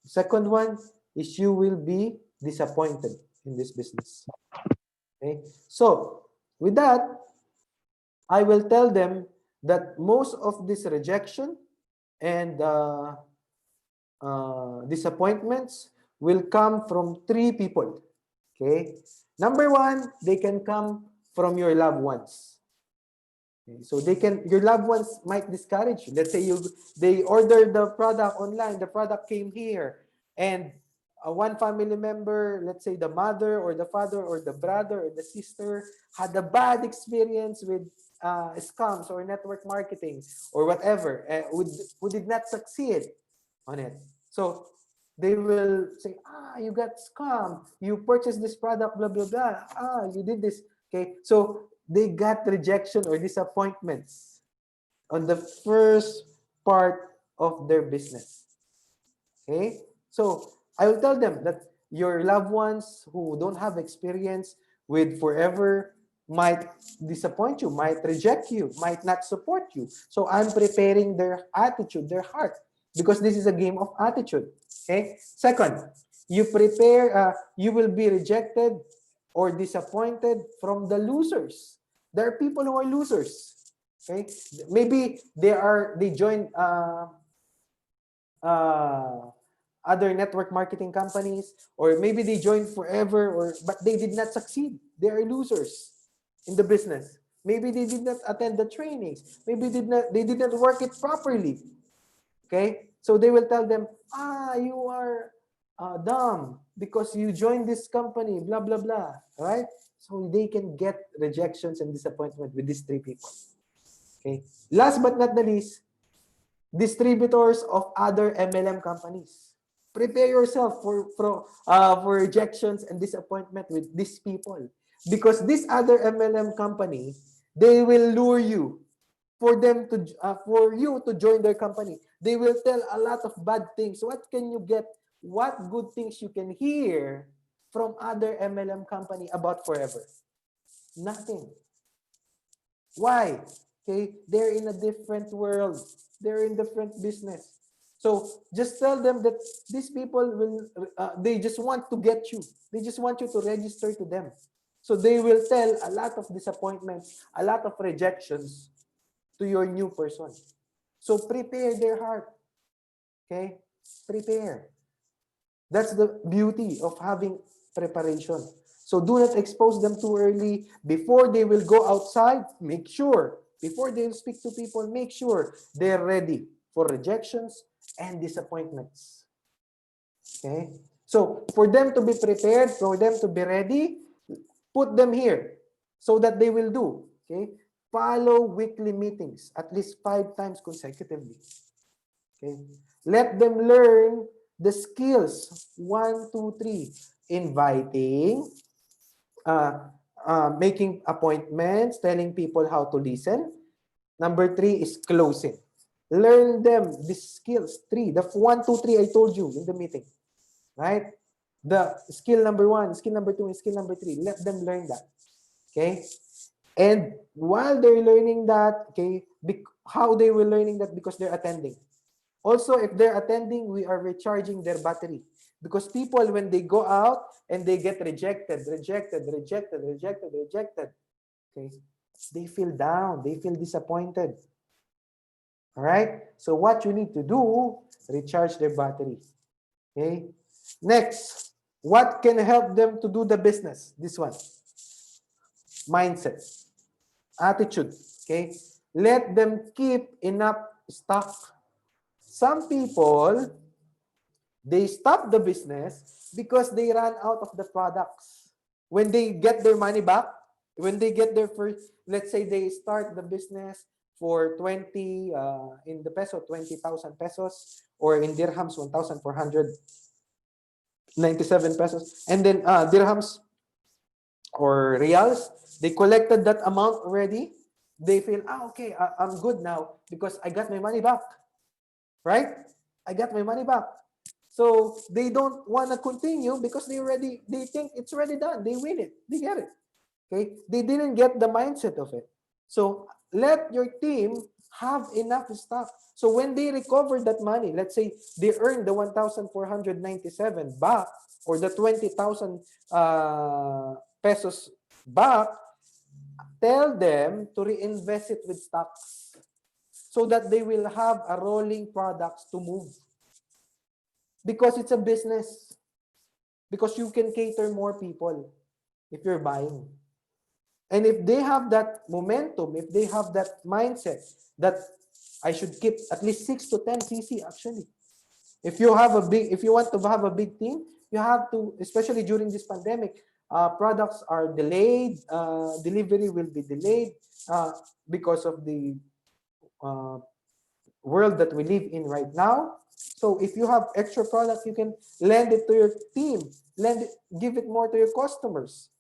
Second one is you will be disappointed in this business. Okay, so with that, I will tell them that most of this rejection and disappointments will come from 3 people. Okay, Number one, they can come from your loved ones. Okay, so your loved ones might discourage you. Let's say they ordered the product online, the product came here, and one family member, let's say the mother or the father or the brother or the sister, had a bad experience with scams or network marketing or whatever, who did not succeed on it. So they will say, you got scammed, you purchased this product, blah, blah, blah, you did this. Okay, so they got rejection or disappointments on the first part of their business. Okay, so I will tell them that your loved ones who don't have experience with forever might disappoint you, might reject you, might not support you. So I'm preparing their attitude, their heart, because this is a game of attitude. Okay. Second, you will be rejected or disappointed from the losers. There are people who are losers. Okay. Maybe they joined other network marketing companies, or maybe they joined forever, but they did not succeed. They are losers in the business. Maybe they did not attend the trainings. Maybe they did not work it properly. Okay, so they will tell them, you are dumb because you joined this company, blah blah blah. Right? So they can get rejections and disappointment with these three people. Okay. Last but not the least, distributors of other MLM companies. Prepare yourself for rejections and disappointment with these people, because this other MLM company, they will lure you for you to join their company. They will tell a lot of bad things. What can you get? What good things you can hear from other MLM company about forever? Nothing. Why? Okay, they're in a different world. They're in different business. So just tell them that these people they just want to get you. They just want you to register to them. So they will tell a lot of disappointments, a lot of rejections to your new person. So prepare their heart. Okay? Prepare. That's the beauty of having preparation. So do not expose them too early. Before they will go outside, make sure, before they will speak to people, make sure they're ready for rejections and disappointments. Okay? So for them to be prepared, for them to be ready, put them here so that they will do. Okay? Follow weekly meetings at least 5 times consecutively. Okay? Let them learn the skills. 1, 2, 3. Inviting, making appointments, telling people how to listen. Number 3 is closing. Learn them these skills. 3. The 1, 2, 3 I told you in the meeting. Right? The skill number 1, skill number 2, and skill number 3. Let them learn that. Okay? And while they're learning that, okay, how they will learning that? Because they're attending. Also, if they're attending, we are recharging their battery. Because people, when they go out and they get rejected, okay, they feel down, they feel disappointed. All right? So what you need to do, recharge their battery. Okay? Next, what can help them to do the business? This one. Mindset. Attitude. Okay? Let them keep enough stock. Some people, they stop the business because they ran out of the products. When they get their money back, when they get their first, let's say they start the business for 20, in the peso, 20,000 pesos, or in dirhams, 1,497 pesos, and then dirhams or reals, they collected that amount already. They feel, okay, I'm good now because I got my money back. Right? I got my money back. So they don't want to continue because they think it's already done. They win it. They get it. Okay? They didn't get the mindset of it. So let your team have enough stock. So when they recover that money, let's say they earned the 1,497 back or the 20,000 pesos back, tell them to reinvest it with stocks so that they will have a rolling products to move. Because it's a business. Because you can cater more people. if you're buying. And if they have that momentum, if they have that mindset that I should keep at least 6 to 10 CC actually. If you want to have a big team, you have to, especially during this pandemic, products are delayed, delivery will be delayed because of the uh, world that we live in right now. So if you have extra product, you can lend it to your team, give it more to your customers.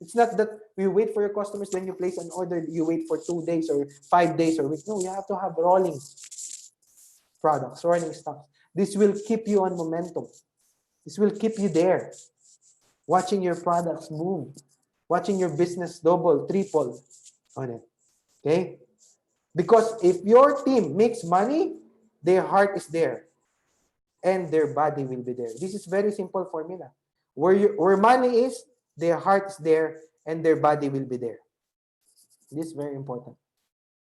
It's not that you wait for your customers, then you place an order, you wait for 2 days or 5 days or week. No, you have to have rolling products, rolling stocks. This will keep you on momentum. This will keep you there, watching your products move, watching your business double, triple on it. Okay? Because if your team makes money, their heart is there and their body will be there. This is very simple formula. Where money is, their heart is there and their body will be there. This is very important.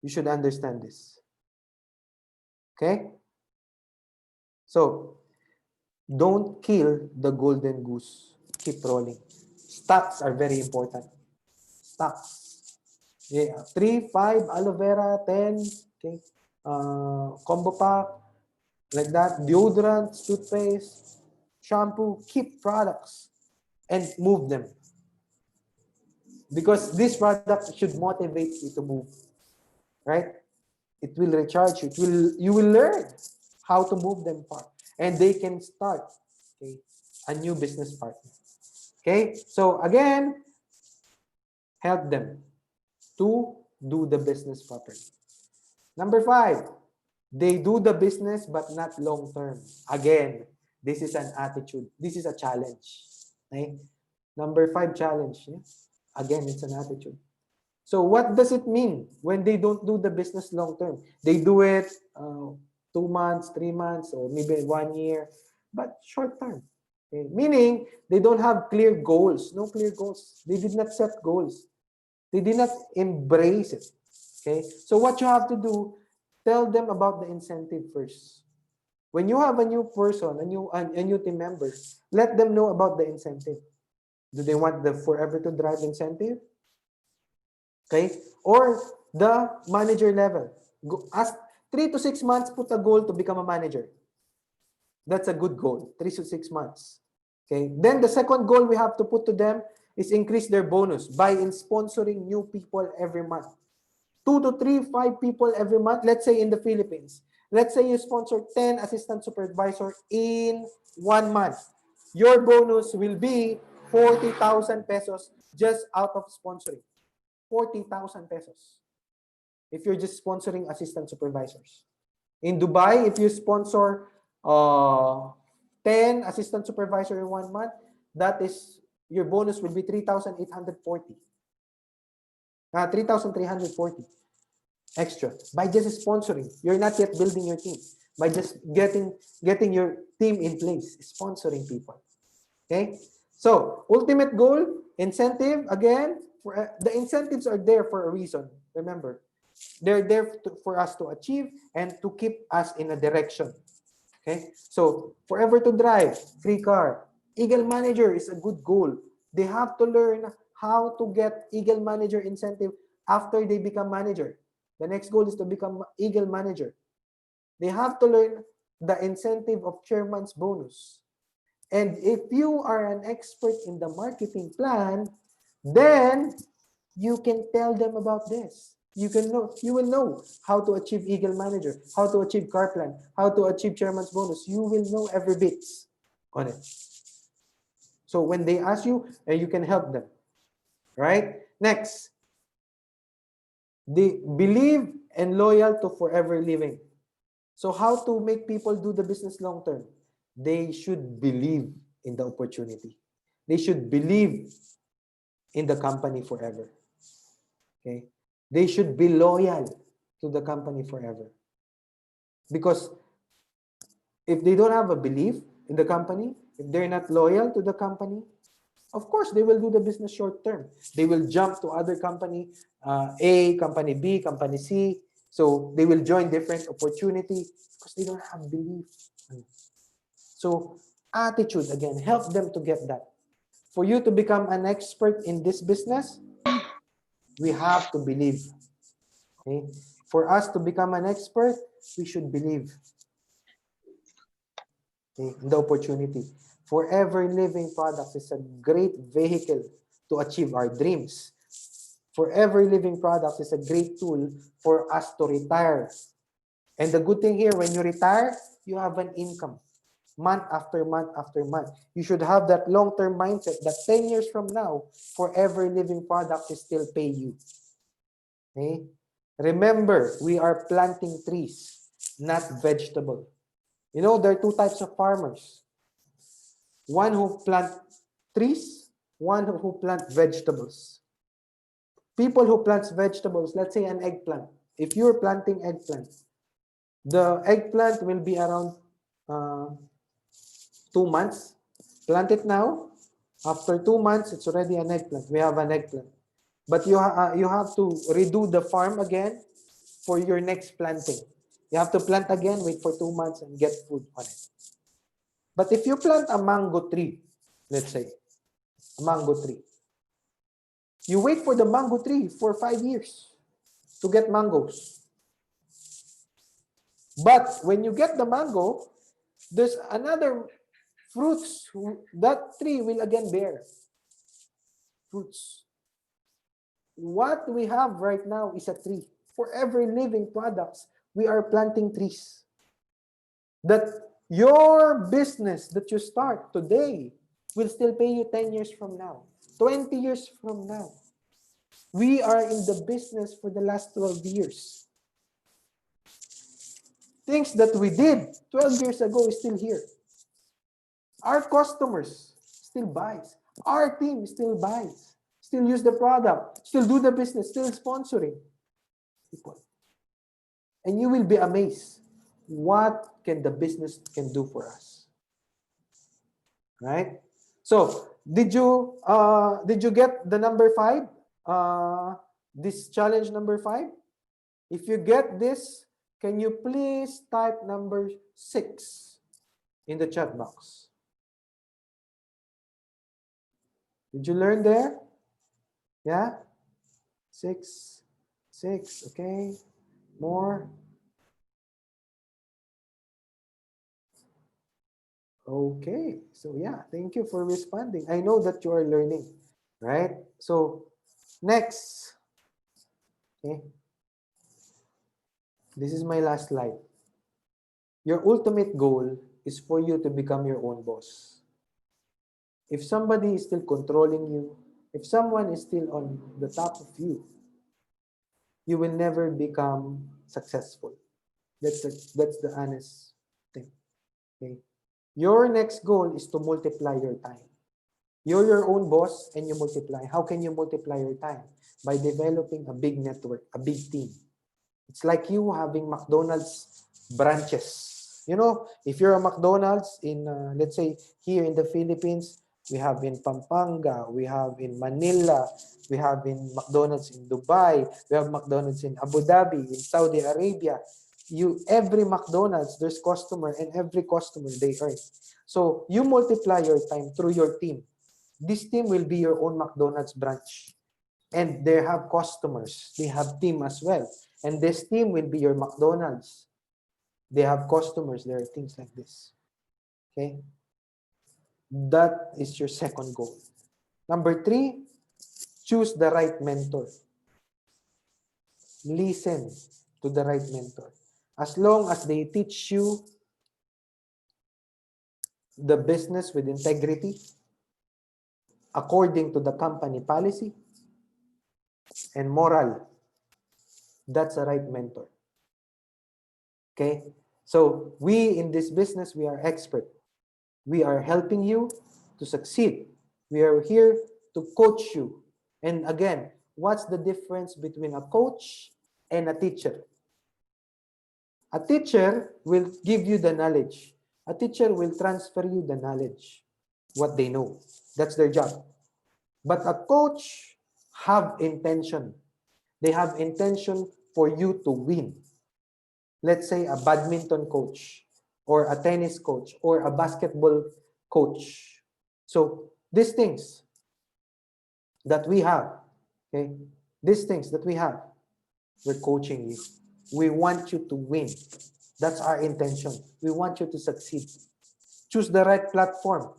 You should understand this. Okay? So, don't kill the golden goose. Keep rolling. Stocks are very important. Stocks. Yeah, 3, 5, aloe vera, 10, okay. Combo pack, like that. Deodorant, toothpaste, shampoo. Keep products and move them. Because this product should motivate you to move. Right? It will recharge you. You will learn how to move them far. And they can start, okay, a new business partner. Okay? So again, help them to do the business properly. Number 5, they do the business but not long term. Again, this is an attitude. This is a challenge. Okay? Number 5 challenge. Yeah? Again, it's an attitude. So what does it mean when they don't do the business long term? They do it 2 months, 3 months, or maybe 1 year, but short term. Okay? Meaning they don't have clear goals. No clear goals. They did not set goals. They did not embrace it. Okay? So what you have to do, tell them about the incentive first. When you have a new person, a new team member, let them know about the incentive. Do they want the forever to drive incentive? Okay? Or the manager level. Ask 3 to 6 months, put a goal to become a manager. That's a good goal, 3 to 6 months. Okay? Then the second goal we have to put to them is increase their bonus by sponsoring new people every month. 2 to 3, 5 people every month. Let's say in the Philippines. Let's say you sponsor 10 assistant supervisor in 1 month. Your bonus will be 40,000 pesos just out of sponsoring. 40,000 pesos. If you're just sponsoring assistant supervisors. In Dubai, if you sponsor 10 assistant supervisor in 1 month, that is, your bonus will be 3,840. 3,340 extra by just sponsoring. You're not yet building your team. By just getting your team in place, sponsoring people. Okay? So, ultimate goal, incentive, again, the incentives are there for a reason. Remember, they're there for us to achieve and to keep us in a direction. Okay? So, forever to drive, free car. Eagle Manager is a good goal. They have to learn how to get Eagle Manager incentive after they become manager. The next goal is to become Eagle Manager. They have to learn the incentive of chairman's bonus. And if you are an expert in the marketing plan, then you can tell them about this. You will know how to achieve Eagle Manager, how to achieve car plan, how to achieve chairman's bonus. You will know every bit on it. So when they ask you, you can help them. Right? Next, they believe and loyal to forever living. So how to make people do the business long term? They should believe in the opportunity. They should believe in the company forever. Okay? They should be loyal to the company forever. Because if they don't have a belief in the company, if they're not loyal to the company, of course, they will do the business short term. They will jump to other company, A, company B, company C. So they will join different opportunity because they don't have belief. So attitude, again, help them to get that. For you to become an expert in this business, we have to believe. Okay? For us to become an expert, we should believe, okay, in the opportunity. Forever Living Products is a great vehicle to achieve our dreams. Forever Living Products is a great tool for us to retire. And the good thing here, when you retire, you have an income. Month after month after month. You should have that long-term mindset that 10 years from now, Forever Living Products will still pay you. Okay? Remember, we are planting trees, not vegetable. You know, there are two types of farmers. One who plant trees, one who plant vegetables. People who plant vegetables, let's say an eggplant. If you're planting eggplant, the eggplant will be around 2 months. Plant it now. After 2 months, it's already an eggplant. We have an eggplant. But you have to redo the farm again for your next planting. You have to plant again, wait for 2 months, and get food on it. But if you plant a mango tree, let's say, a mango tree, you wait for the mango tree for 5 years to get mangoes. But when you get the mango, there's another fruits. That tree will again bear fruits. What we have right now is a tree. Forever Living Products, we are planting trees. That your business that you start today will still pay you 10 years from now, 20 years from now. We are in the business for the last 12 years. Things that we did 12 years ago is still here. Our customers still buys. Our team still buys. Still use the product. Still do the business. Still sponsoring people. And you will be amazed what can the business can do for us. Right? So, did you get the number 5? This challenge number 5? If you get this, can you please type number 6 in the chat box? Did you learn there? Yeah? 6, okay. More. Okay, so yeah, thank you for responding. I know that you are learning, right? So, next. Okay. This is my last slide. Your ultimate goal is for you to become your own boss. If somebody is still controlling you, if someone is still on the top of you will never become successful. That's the honest thing. Okay. Your next goal is to multiply your time. You're your own boss and you multiply. How can you multiply your time? By developing a big network, a big team. It's like you having McDonald's branches. You know, if you're a McDonald's in, let's say, here in the Philippines, we have in Pampanga, we have in Manila, we have in McDonald's in Dubai, we have McDonald's in Abu Dhabi, in Saudi Arabia. Every McDonald's, there's customer, and every customer they earn. So you multiply your time through your team. This team will be your own McDonald's branch. And they have customers. They have team as well. And this team will be your McDonald's. They have customers. There are things like this. Okay? That is your second goal. Number 3, choose the right mentor. Listen to the right mentor. As long as they teach you the business with integrity, according to the company policy and moral, that's a right mentor. Okay? So we in this business, we are expert. We are helping you to succeed. We are here to coach you. And again, what's the difference between a coach and a teacher? A teacher will give you the knowledge. A teacher will transfer you the knowledge, what they know. That's their job. But a coach have intention. They have intention for you to win. Let's say a badminton coach or a tennis coach or a basketball coach. So these things that we have, okay, these things that we have, we're coaching you. We want you to win. That's our intention. We want you to succeed. Choose the right platform.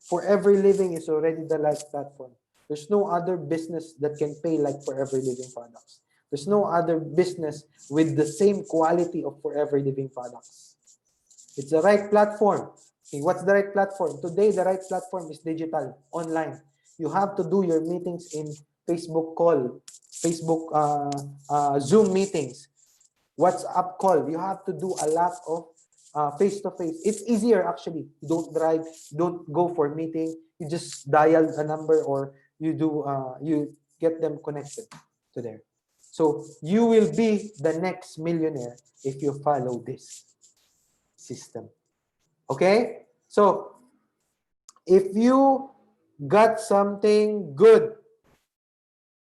Forever Living is already the right platform. There's no other business that can pay like Forever Living products. There's no other business with the same quality of Forever Living products. It's the right platform. Okay, what's the right platform? Today, the right platform is digital, online. You have to do your meetings in Facebook call, Facebook Zoom meetings, WhatsApp call. You have to do a lot of face-to-face. It's easier actually. You don't drive, don't go for meeting. You just dial a number or you do you get them connected to there. So you will be the next millionaire if you follow this system. Okay? So if you got something good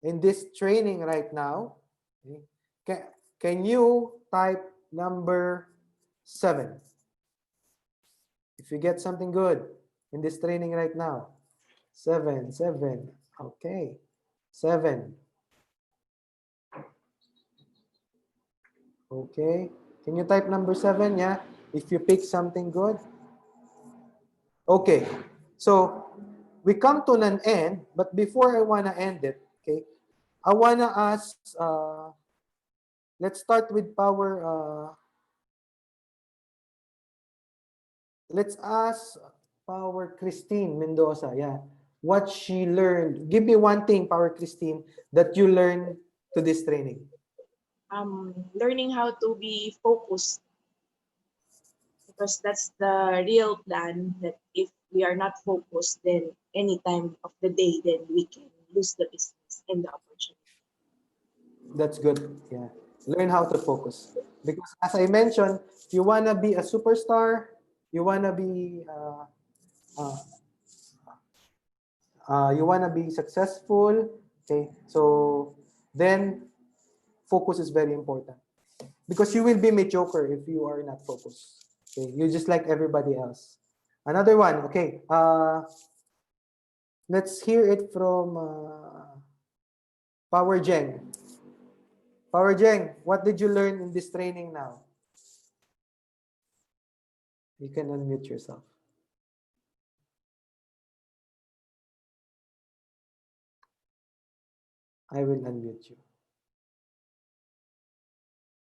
in this training right now, okay, can you type number 7? If you get something good in this training right now, 7, 7, okay, 7. Okay, can you type number 7? Yeah, if you pick something good. Okay, so we come to an end, but before I want to end it, okay, I want to ask, let's start with let's ask Power Christine Mendoza, yeah, what she learned. Give me one thing, Power Christine, that you learned to this training. Learning how to be focused, because that's the real plan, that if we are not focused, then any time of the day, then we can lose the business and the opportunity. That's good. Yeah. Learn how to focus. Because as I mentioned, you want to be a superstar, you want to be you want to be successful, okay? So then focus is very important. Because you will be mediocre if you are not focused. Okay? You're just like everybody else. Another one, okay. Let's hear it from Power Jeng. Power Jeng, what did you learn in this training now? You can unmute yourself. I will unmute you.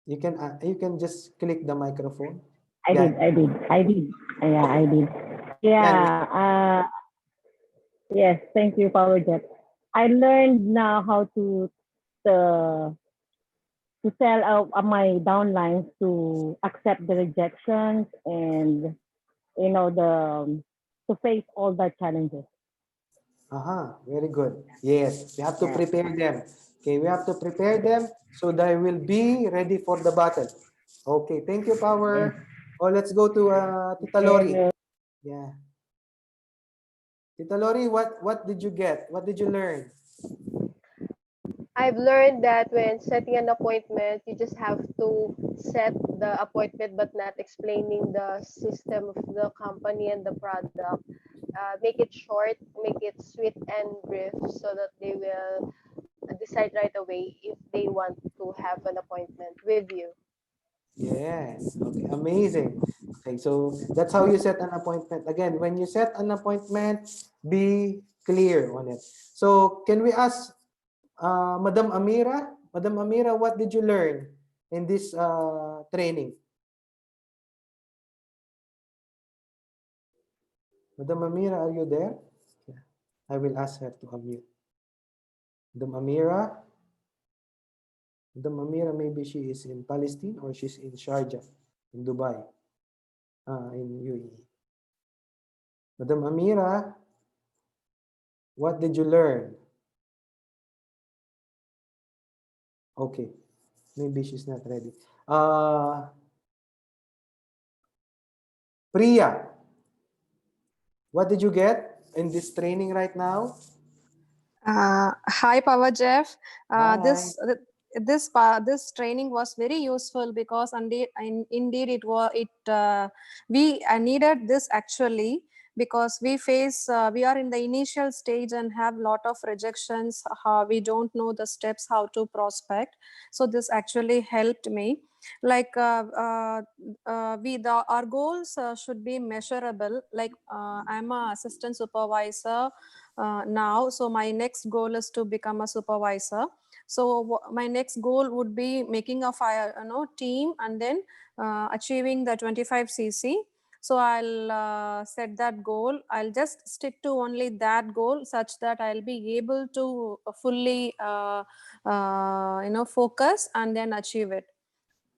You can just click the microphone. I did. Yeah, I did. Yeah. Yes. Thank you, Power Jet. I learned now how uh, to sell out my downlines, to accept the rejections, and to face all the challenges. Very good. Yes, we have to Yeah. prepare them. Okay, we have to prepare them so they will be ready for the battle. Okay, thank you, Power. Oh, let's go to Tita Lori. Yeah. Tita Lori, what did you get? What did you learn? I've learned that when setting an appointment, you just have to set the appointment but not explaining the system of the company and the product. Make it short, make it sweet and brief so that they will decide right away if they want to have an appointment with you. Yes. Okay. Amazing. Okay. So that's how you set an appointment. Again, when you set an appointment, be clear on it. So can we ask Madam Amira? Madam Amira, what did you learn in this training? Madam Amira, are you there? Yeah. I will ask her to unmute. Madam Amira? Madam Amira, maybe she is in Palestine or she's in Sharjah, in Dubai, in UAE. Madam Amira, what did you learn? Okay, maybe she's not ready. Priya, what did you get in this training right now? Hi, Power Jeff. Hi. This training was very useful because indeed we needed this actually, because we are in the initial stage and have lot of rejections. We don't know the steps how to prospect. So this actually helped me. Like our goals should be measurable. Like I'm a assistant supervisor now, so my next goal is to become a supervisor. So my next goal would be making a team, and then achieving the 25cc. So I'll set that goal. I'll just stick to only that goal, such that I'll be able to fully focus and then achieve it.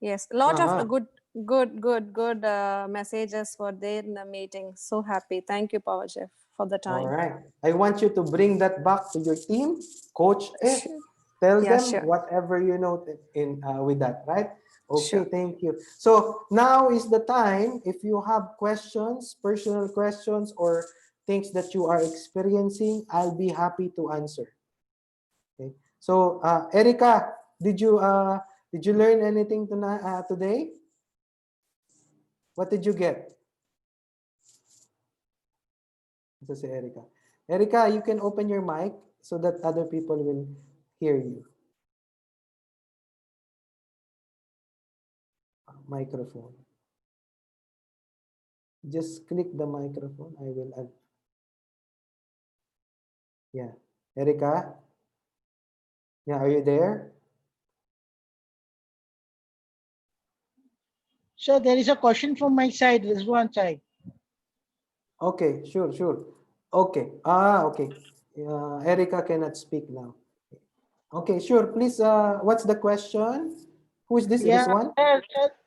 Yes, a lot of Uh-huh. good messages were there in the meeting. So happy. Thank you, Power Jeff, for the All time. right. I want you to bring that back to your team, coach it, Sure. tell Yeah, them sure. whatever you know in with that, right? Okay, Sure. thank you. So now is the time. If you have questions, personal questions, or things that you are experiencing, I'll be happy to answer. Okay. So, Erica, did you learn anything tonight today? What did you get? Ito si Erica. Erica, you can open your mic so that other people will hear you. Microphone. Just click the microphone. I will add. Yeah. Erica? Yeah, are you there? Sir, there is a question from my side, Rizwan side. Okay, sure. Okay. Okay. Erica cannot speak now. Okay, sure. Please, what's the question? Who is this? Yeah, Rizwan?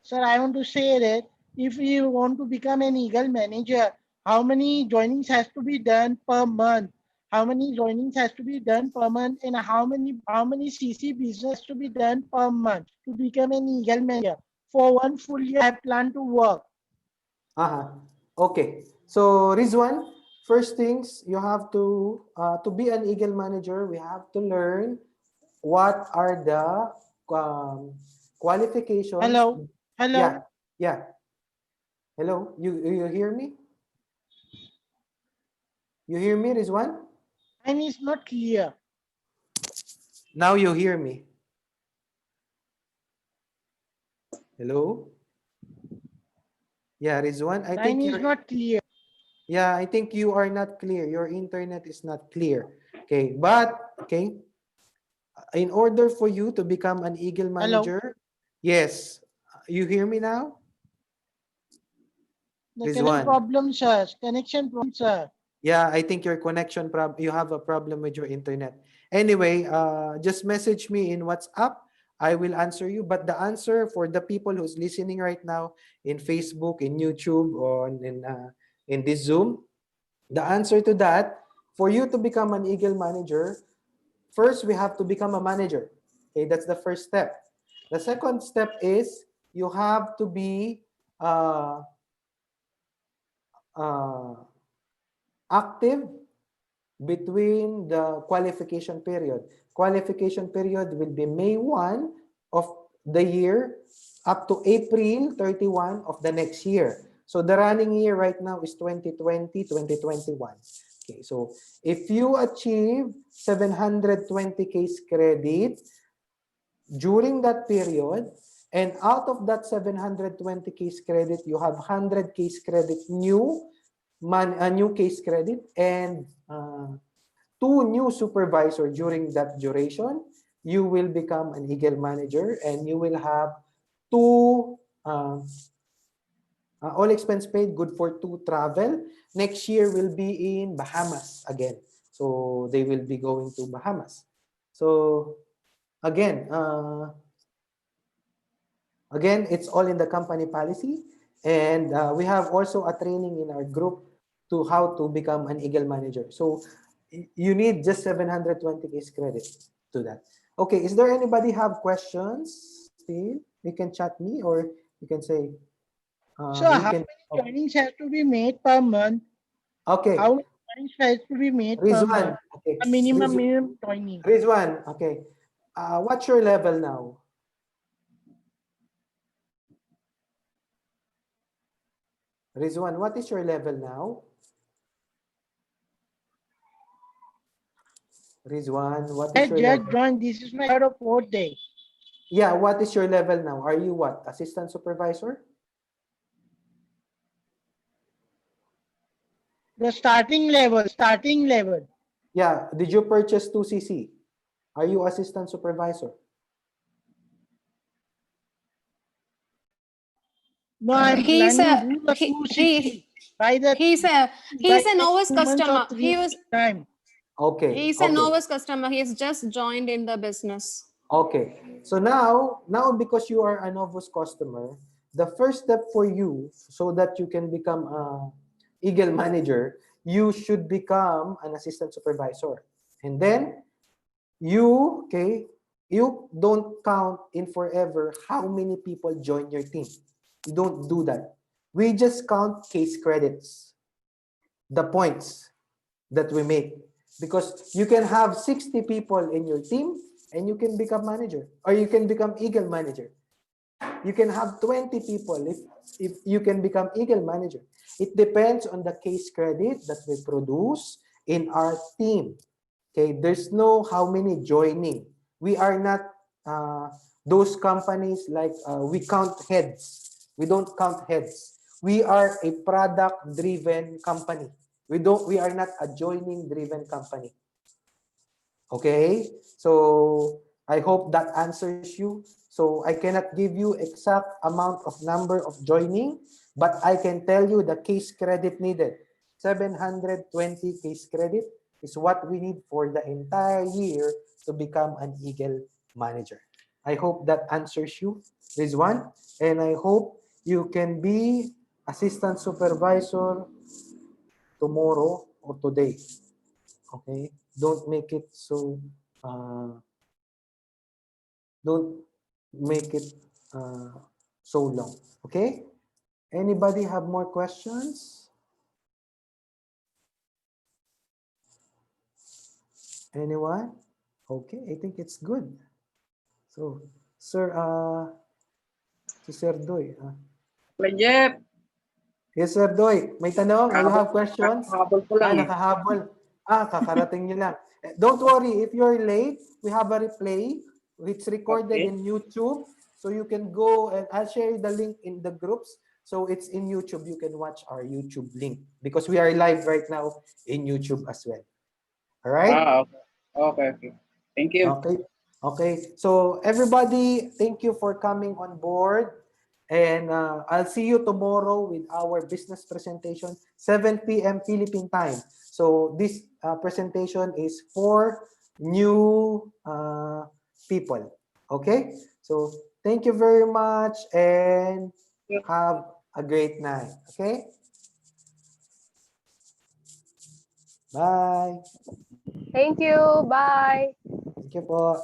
sir, I want to say that if you want to become an Eagle manager, how many joinings has to be done per month? How many joinings has to be done per month, and how many CC business to be done per month to become an Eagle manager? For 1 full year, I plan to work. Okay. So Rizwan, first things you have to be an Eagle manager, we have to learn what are the qualifications. Hello, hello. Yeah, yeah. Hello, you hear me? You hear me, Rizwan? Mine is not clear. Now you hear me. Hello? Yeah, Rizwan, Mine is not clear. yeah, I think you are not clear. Your internet is not clear. Okay, but okay, in order for you to become an Eagle Hello. manager, yes, you hear me now? The connection Rizwan. problem, sir. Connection problem, sir. Yeah, I think your you have a problem with your internet. Anyway, just message me in WhatsApp. I will answer you. But the answer for the people who's listening right now in Facebook, in YouTube, or in this Zoom, the answer to that, for you to become an Eagle manager, first we have to become a manager. Okay, that's the first step. The second step is you have to be uh, uh, active between the qualification period. Qualification period will be May 1 of the year up to April 31 of the next year. So the running year right now is 2020, 2021. Okay, so if you achieve 720 case credit during that period, and out of that 720 case credit, you have 100 case credit new case credit, and 2 new supervisor during that duration, you will become an Eagle manager, and you will have 2 all expense paid, good for 2 travel. Next year will be in Bahamas again. So they will be going to Bahamas. So again, it's all in the company policy. And we have also a training in our group to how to become an Eagle manager. So you need just 720 case credit to that. Okay, is there anybody have questions still? You can chat me, or you can say, So you how can, many joinings has to be made per month? okay, How many joinings has to be made per Rizwan, month? okay, A minimum joining. Rizwan, okay. What's your level now? Rizwan, what is your level now? Rizwan, what I is your just level? joined. This is my third or fourth day. Yeah, what is your level now? Are you what? Assistant supervisor? The starting level, starting level. Yeah, did you purchase 2cc? Are you assistant supervisor? No, I'm He's planning a to do the he 260 by the he's a by he's a next novice 2 months or customer. 3 time. Okay, He's a okay, novice customer. He's just joined in the business. okay. So now because you are a Novus customer, the first step for you so that you can become a Eagle manager, you should become an assistant supervisor. And then you don't count in forever how many people join your team. You don't do that. We just count case credits, the points that we make. Because you can have 60 people in your team and you can become manager, or you can become Eagle manager. You can have 20 people if you can become Eagle manager. It depends on the case credit that we produce in our team. Okay, there's no how many joining. We are not those companies like we count heads. We don't count heads. We are a product driven company. We are not a joining driven company. Okay, so I hope that answers you. So I cannot give you exact amount of number of joining, but I can tell you the case credit needed. 720 case credit is what we need for the entire year to become an Eagle manager. I hope that answers you, Rizwan, and I hope you can be assistant supervisor tomorrow or today. Okay, don't make it so don't make it uh, so long. Okay, anybody have more questions? Anyone? Okay, I think it's good. So sir, si Sir Doy, Kuya Jeff, yes Sir Doy, may tanong? You have questions? habol ko lang eh. Nakahabol. Kakarating nyo lang. Don't worry, if you're late, we have a replay. It's recorded Okay. in YouTube. So you can go and I'll share the link in the groups. So it's in YouTube. You can watch our YouTube link because we are live right now in YouTube as well. All right? Okay. Okay, okay. Thank you. Okay. Okay. So everybody, thank you for coming on board. And I'll see you tomorrow with our business presentation, 7 p.m. Philippine time. So this presentation is for new people. Okay. So thank you very much and have a great night. Okay. Bye. Thank you. Bye. Thank you po.